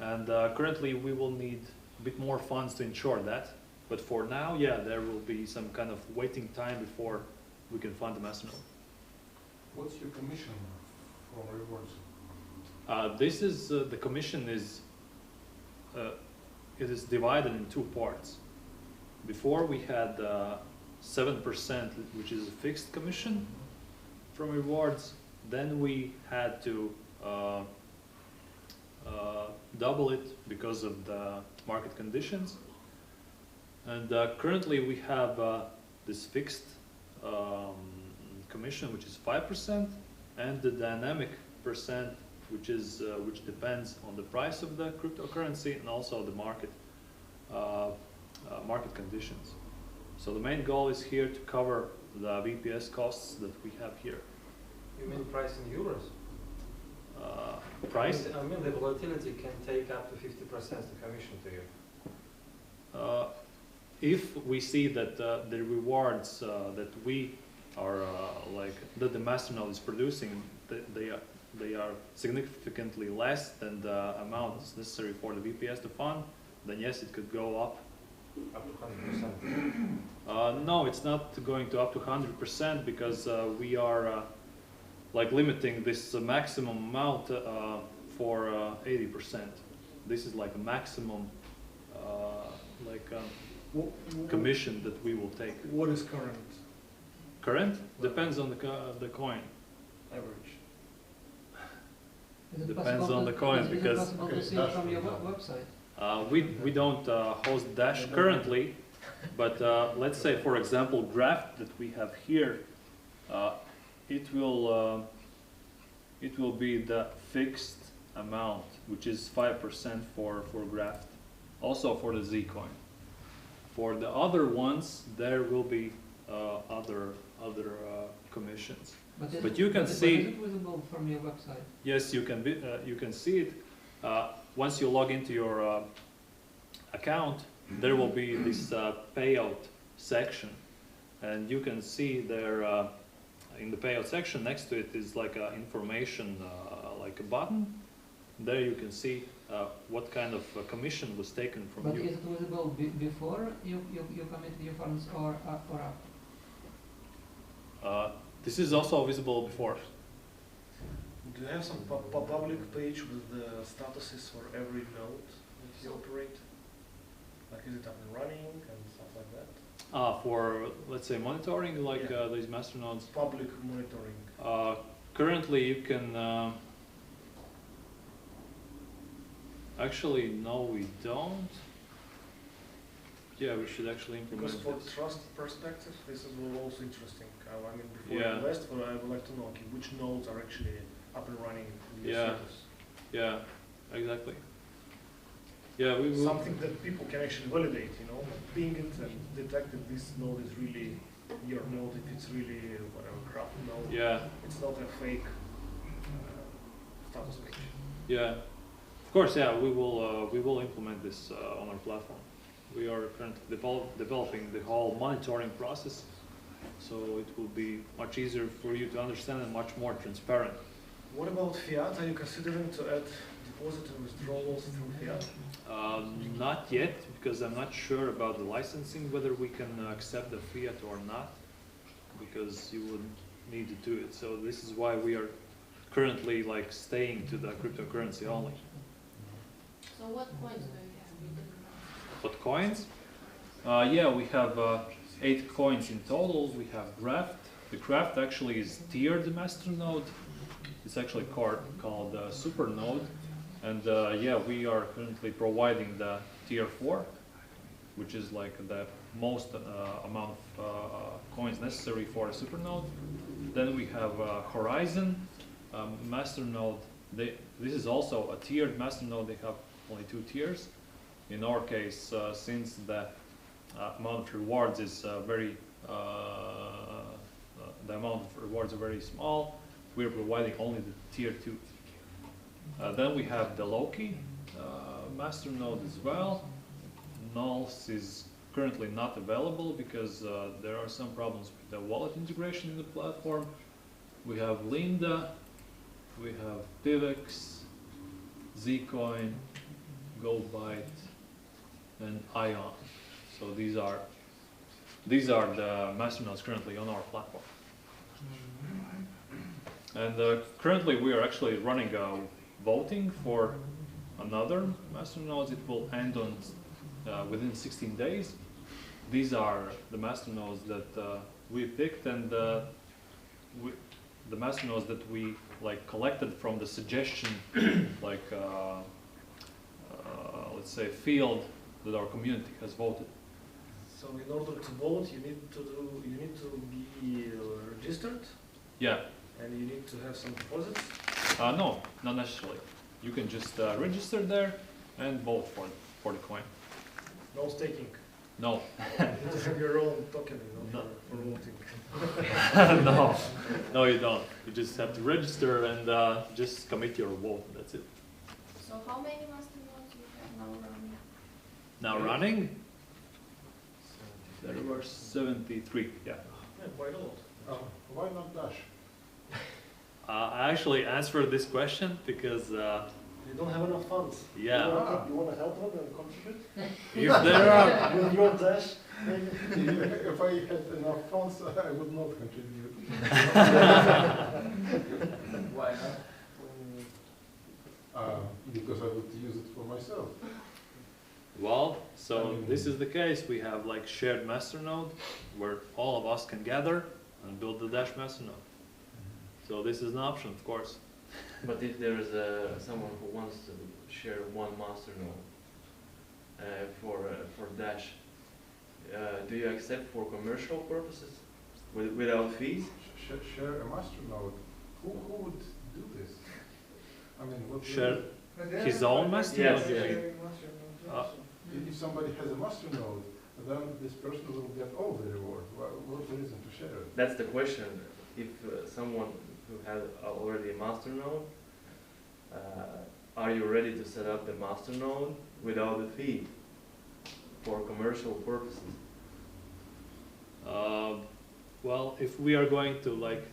And currently we will need a bit more funds to ensure that. But for now, yeah, there will be some kind of waiting time before we can fund the masternode. What's your commission from rewards? This is, the commission is, it is divided in two parts. Before we had 7%, which is a fixed commission from rewards. Then we had to double it because of the market conditions. And currently we have this fixed commission, which is 5%, and the dynamic percent, which depends on the price of the cryptocurrency and also the market market conditions. So the main goal is here to cover the VPS costs that we have here. You mean price in euros? Price? I mean the volatility can take up to 50% the commission to you. If we see that the rewards that we are that the masternode is producing, they are significantly less than the amount necessary for the VPS to fund, then yes, it could go up. Up to 100%? No, it's not going to up to 100% because we are limiting this maximum amount for 80%. This is like a maximum commission that we will take. What is current Current? Depends on the coin. average? Is it Depends possible on to- the coin, is it because- possible to see it from your website? We don't host Dash currently, but let's say, for example, Graph that we have here, it will be the fixed amount, which is 5% for Graph, also for the Z coin. For the other ones, there will be other commissions. But you can see. Is it visible from your website? Yes, you can see it. Once you log into your account, there will be this payout section, and you can see there in the payout section next to it is like information, like a button. There you can see what kind of commission was taken from But you. is it visible before you commit your funds or after? This is also visible before. Do you have some public page with the statuses for every node that you operate? Like, is it up and running and stuff like that? For, let's say, monitoring, like these masternodes. Public monitoring. Currently, you can. Actually, no, we don't. Yeah, we should actually implement Because for this. trust perspective, this is also interesting. I mean, before Yeah. I invest, I would like to know which nodes are actually up and running. In your Yeah. status. Yeah, exactly. Yeah, we will. Something that people can actually validate, ping it and detect if this node is really your node, if it's really whatever crap node. Yeah, It's not a fake status page. yeah. Of course, yeah. We will implement this on our platform. We are currently developing the whole monitoring process, so it will be much easier for you to understand and much more transparent. What about fiat? Are you considering to add deposit and withdrawals through fiat? Not yet, because I'm not sure about the licensing, whether we can accept the fiat or not, because you would need to do it. So this is why we are currently staying to the cryptocurrency only. So what coins do you have? What coins? Yeah, we have 8 coins in total. We have Graft. The Graft actually is tiered masternode. It's actually called Supernode. And yeah, we are currently providing the tier 4, which is like the most amount of coins necessary for a Supernode. Then we have Horizon masternode. This is also a tiered masternode. They have only 2 tiers. In our case, since the amount of rewards is the amount of rewards are very small, we are providing only the tier 2. Then we have the Loki masternode as well. Nulls is currently not available because there are some problems with the wallet integration in the platform. We have Linda, we have Pivex, Zcoin, Goldbyte, and Ion. So these are the masternodes currently on our platform. And currently we are actually running voting for another masternodes. It will end on within 16 days. These are the masternodes that we picked, and the masternodes that we collected from the suggestion, let's say, field that our community has voted. So in order to vote, you need to be registered, Yeah. and you need to have some deposits. No, not necessarily. You can just register there and vote for the coin. No staking. No. You need to have your own token, No. for voting. No, no, you don't. You just have to register and just commit your vote. That's it. So how many masternodes you have now running? Now running, there were 73. Yeah. Yeah, quite a lot. Why not Dash? I actually answered this question because You don't have enough funds. yeah, You want to help them and contribute? if there are With your dash, maybe? If I had enough funds, I would not contribute. Why not? Because I would use it for myself. well, so this is the case. We have like shared masternode where all of us can gather and build the Dash masternode. So this is an option, of course. But if there is someone who wants to share one masternode for Dash, do you accept for commercial purposes without fees? Share a masternode. Who would do this? I mean, what Share his own masternode? Yes. If somebody has a masternode, then this person will get all the reward. What's the reason to share it? That's the question. If someone who has already a masternode, are you ready to set up the masternode without a fee for commercial purposes? Well, if we are going to like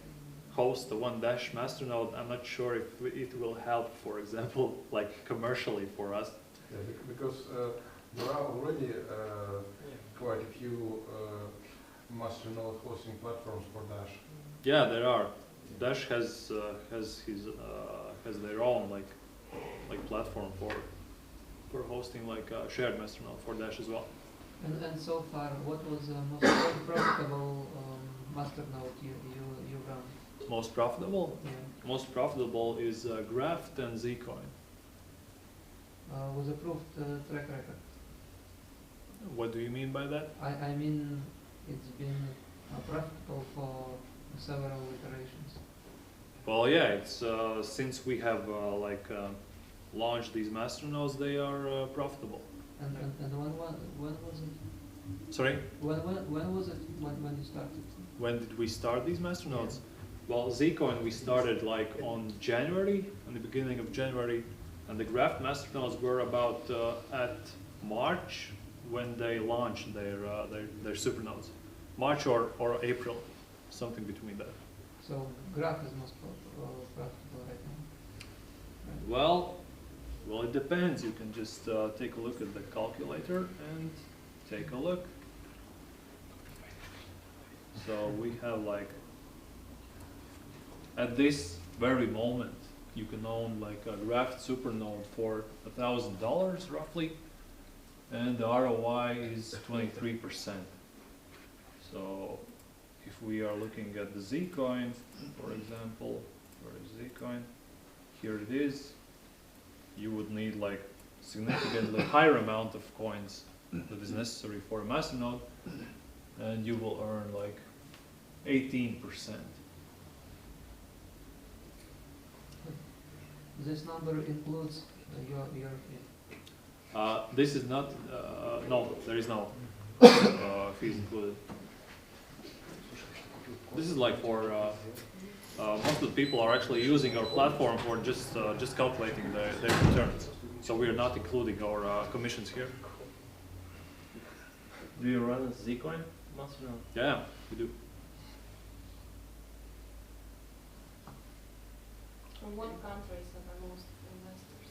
host the one Dash masternode, I'm not sure if it will help, for example, like commercially for us. Yeah, because there are already quite a few masternode hosting platforms for Dash. Yeah, there are. Dash has their own like platform for hosting like shared masternode for Dash as well. And so far, what was the most profitable masternode you run? Most profitable? Yeah. Most profitable is Graft and Zcoin. With approved track record. What do you mean by that? I mean, it's been profitable for several iterations. Well, yeah, it's since we have launched these masternodes, they are profitable. And when was it? Sorry? When was it when you started? When did we start these masternodes? Well, Zcoin we started like on January, on the beginning of January, and the Graft masternodes were about at March when they launched their supernodes. March or April, something between that. So Graph is most profitable right now. Right? Well, it depends. You can just take a look at the calculator and take a look. So we have like, at this very moment, you can own like a Graft supernode for $1,000 roughly, and the ROI is 23%. So if we are looking at the Zcoin, for example, where is Zcoin? Here it is. You would need like significantly higher amount of coins that is necessary for a masternode, and you will earn like 18%. This number includes your fee. This is not, no, there is no fees included. This is like for, most of the people are actually using our platform for just calculating their returns. So we are not including our commissions here. Do you run a Zcoin masternode? Yeah, we do. From what countries are the most investors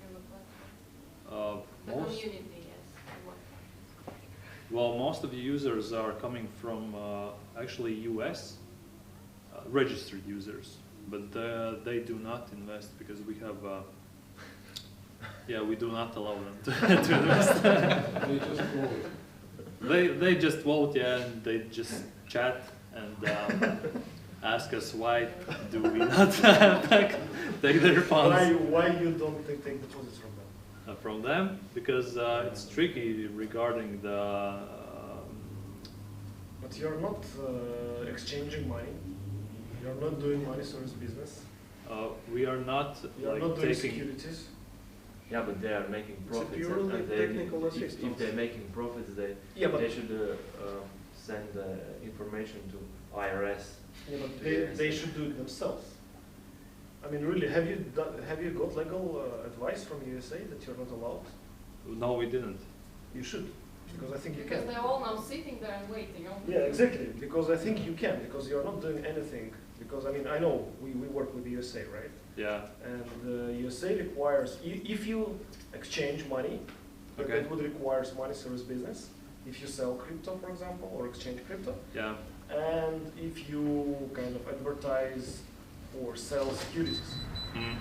in the platform? The community, yes. In what countries? Well, most of the users are coming from actually US registered users, but they do not invest because we have. Yeah, we do not allow them to invest. They just vote. They just vote, yeah, and they just chat and ask us why do we not take their funds. Why you don't take deposits from them? From them, because it's tricky regarding But you're not exchanging money. You're not doing money service business. We are not You're like not doing taking. securities. Yeah, but they are making profits, purely and they, technical if assistance. they're making profits, Yeah, but they should send information to IRS. yeah, but they should do it themselves. I mean, really, have you got legal advice from USA that you're not allowed? No, we didn't. You should, because I think you Because can. they're all now sitting there and waiting. Yeah, exactly. Because I think you can, because you're not doing anything. Because I mean, I know we work with the USA, right? Yeah. And USA requires, if you exchange money, Okay. that would require money service business. If you sell crypto, for example, or exchange crypto, Yeah. and if you kind of advertise or sell securities, Mm.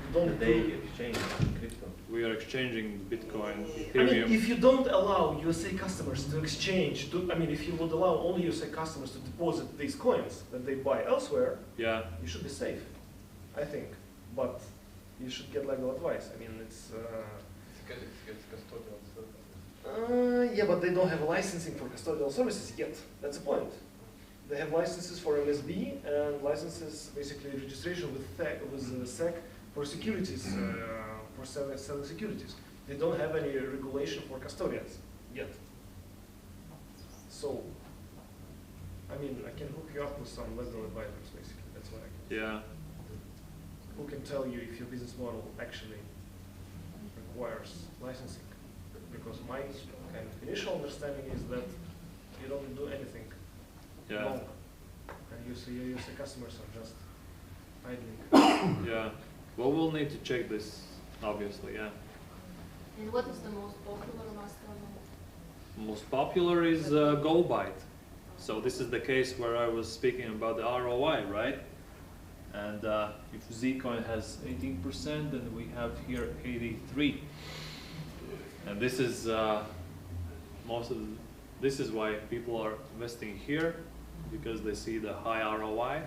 you don't They do. exchange crypto. We are exchanging Bitcoin, I mean, Ethereum. if you don't allow USA customers to exchange, I mean, if you would allow only USA customers to deposit these coins that they buy elsewhere, Yeah. you should be safe, I think. But you should get legal advice. I mean, it's. It's custodial services. Yeah, but they don't have licensing for custodial services yet. That's the point. They have licenses for MSB and licenses, basically registration with SEC for securities, for selling securities. They don't have any regulation for custodians yet. So, I mean, I can hook you up with some legal advisors, basically. That's what I can. Yeah. Who can tell you if your business model actually requires licensing? Because my kind of initial understanding is that you don't do anything Yeah. wrong, and you see customers are just idling. Yeah. Well, we'll need to check this, obviously. Yeah. And what is the most popular Masternode? Most popular is GoByte. So this is the case where I was speaking about the ROI, right? And if Zcoin has 18%, then we have here 83. And this is this is why people are investing here, because they see the high ROI.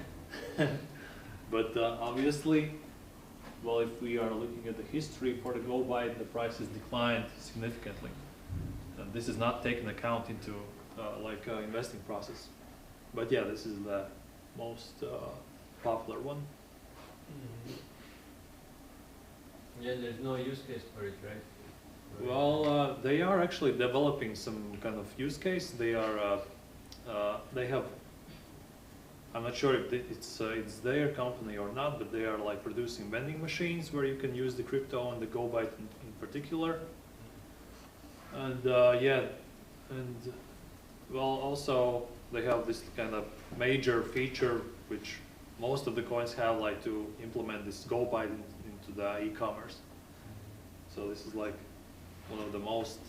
But obviously, well, if we are looking at the history for the GoByte, the price has declined significantly. And this is not taken account into investing process. But yeah, this is the most popular one. Yeah, there's no use case for it, right? Well, they are actually developing some kind of use case. They are, they have. I'm not sure if it's their company or not, but they are like producing vending machines where you can use the crypto and the GoByte in particular. And yeah, and well, also they have this kind of major feature which most of the coins have, like to implement this GoByte into the e-commerce. So this is like one of the most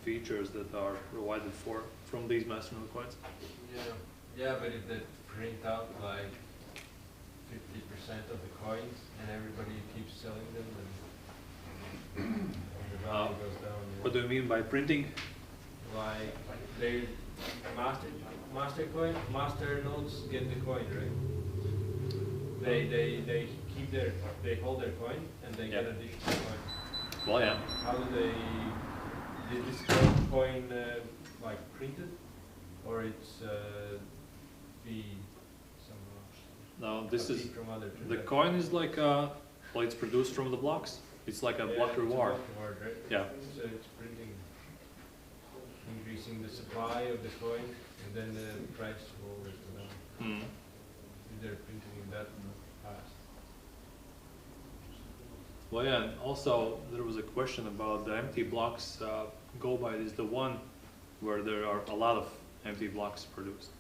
features that are provided from these Masternode coins. Yeah, but if they print out like 50% of the coins and everybody keeps selling them, then the value goes down. What do you mean by printing? Like they Masternodes get the coin, right? They hold their coin and they get additional coin. Well, yeah. How do they? Is this coin like printed, or it's fee somehow? No, this is from other the coin is like well, it's produced from the blocks. It's like a block reward. It's a block reward, right? Yeah. So it's printing, increasing the supply of the coin, and then the price will always go down. Mm. If they're printing that fast. Well, yeah, and also there was a question about the empty blocks. GoByte is the one where there are a lot of empty blocks produced.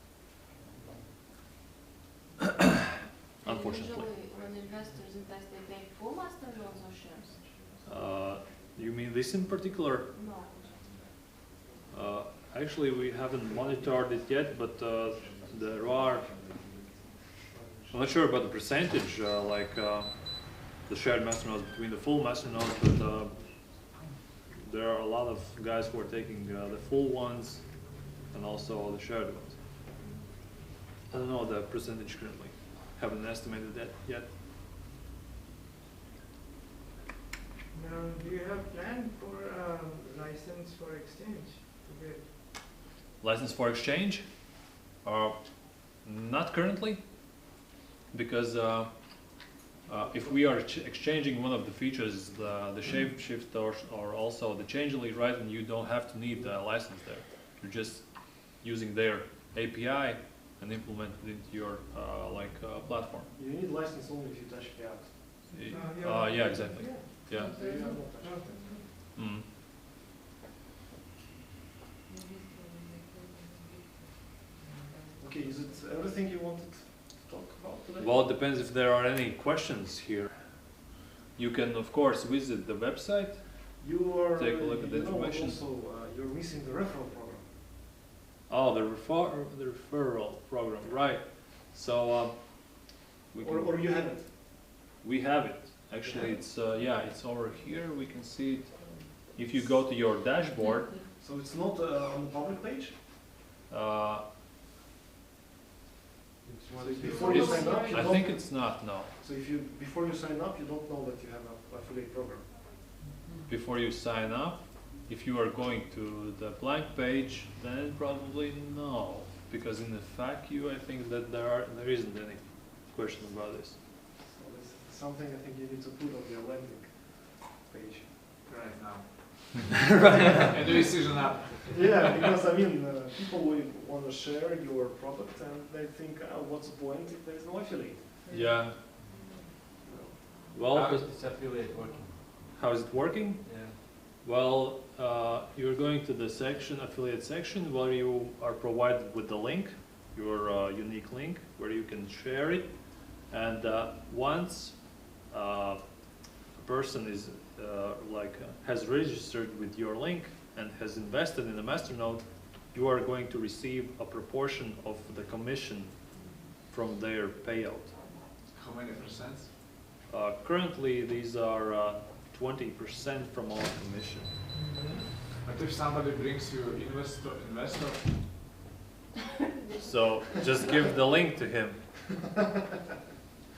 Unfortunately. Usually when investors invest, they take full Masternodes or shares? You mean this in particular? No. Actually, we haven't monitored it yet, but there are, I'm not sure about the percentage, the shared masternodes between the full masternodes, but there are a lot of guys who are taking the full ones and also the shared ones. I don't know the percentage currently. Haven't estimated that yet. Now, do you have plan for license for exchange to get? license for exchange? Not currently, because if we are exchanging one of the features, the shape shift or also the changely, right, and you don't have to need a license there. You're just using their API and implement it into your platform. You need license only if you touch the app. Yeah, exactly. Yeah. Mm. Okay, is it everything you wanted to talk about today? Well, it depends if there are any questions here. You can, of course, visit the website. You are take a look at the information. Also, you're missing the referral program. Oh, the referral program, right? So or you have it. We have it. Actually, it's it's over here. We can see it. If you go to your dashboard. So it's not on the public page. Before you sign up, I think it's not. No. So before you sign up, you don't know that you have an affiliate program. Before you sign up, if you are going to the blank page, then probably no, because in the FAQ, I think that there isn't any question about this. So this is something I think you need to put on your landing page Right now. Right. And the decision up. Yeah, because I mean, people will want to share your product and they think, what's the point if there is no affiliate? Yeah. Well, how is this affiliate working? How is it working? Yeah. Well, you're going to the section, affiliate section, where you are provided with the link, your unique link, where you can share it. And once a person is has registered with your link and has invested in a Masternode, you are going to receive a proportion of the commission from their payout. How many percent? Currently, these are 20% from our commission. But if somebody brings you investor, So just give the link to him.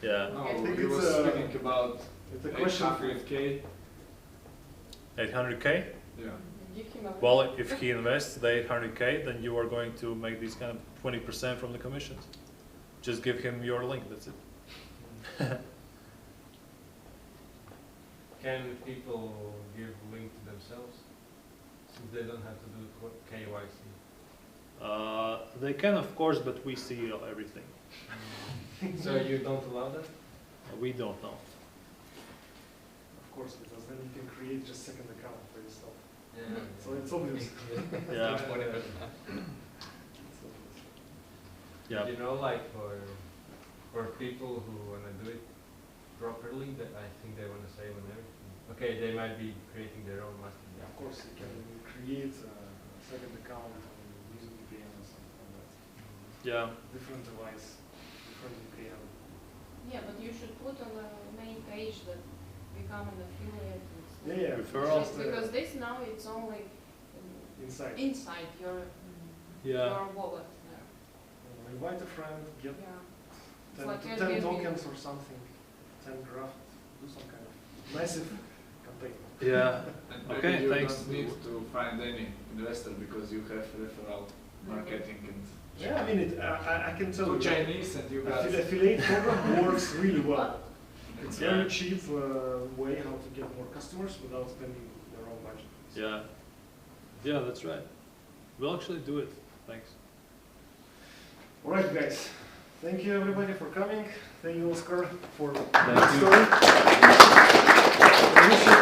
Yeah. no, think we were it's speaking about It's a question. 800K. 800K? Yeah. Well, if he invests the 800K, then you are going to make these kind of 20% from the commissions. Just give him your link, that's it. Can people give link to themselves, since they don't have to do KYC? They can, of course, but we see everything. So you don't allow that? We don't know. Of course, because then you can create just second account for yourself. Yeah. So it's obvious. Yeah. It's obvious. Yeah. You know, like for people who want to do it properly, that I think they want to save on everything. Okay, they might be creating their own master. Yeah, of course, you can create a second account and use VPN or something like that. Yeah. Different device, different VPN. Yeah, but you should put on the main page that become an affiliate. Yeah, Referral. Because this now it's only inside your wallet there. Invite a friend, get Yeah. 10, Like to 10 Airbnb. tokens or something, 10 graph, do some kind of massive campaign. Yeah. And Okay, maybe you thanks. don't need to find any investor because you have referral marketing and Yeah, I mean, I can tell two you, Chinese and you got affiliate program works really well. It's Yeah. very cheap way how to get more customers without spending your own budget. Yeah. Yeah, that's right. We'll actually do it. Thanks. All right, guys. Thank you everybody for coming. Thank you, Oskar, for the Thank you. story. I wish you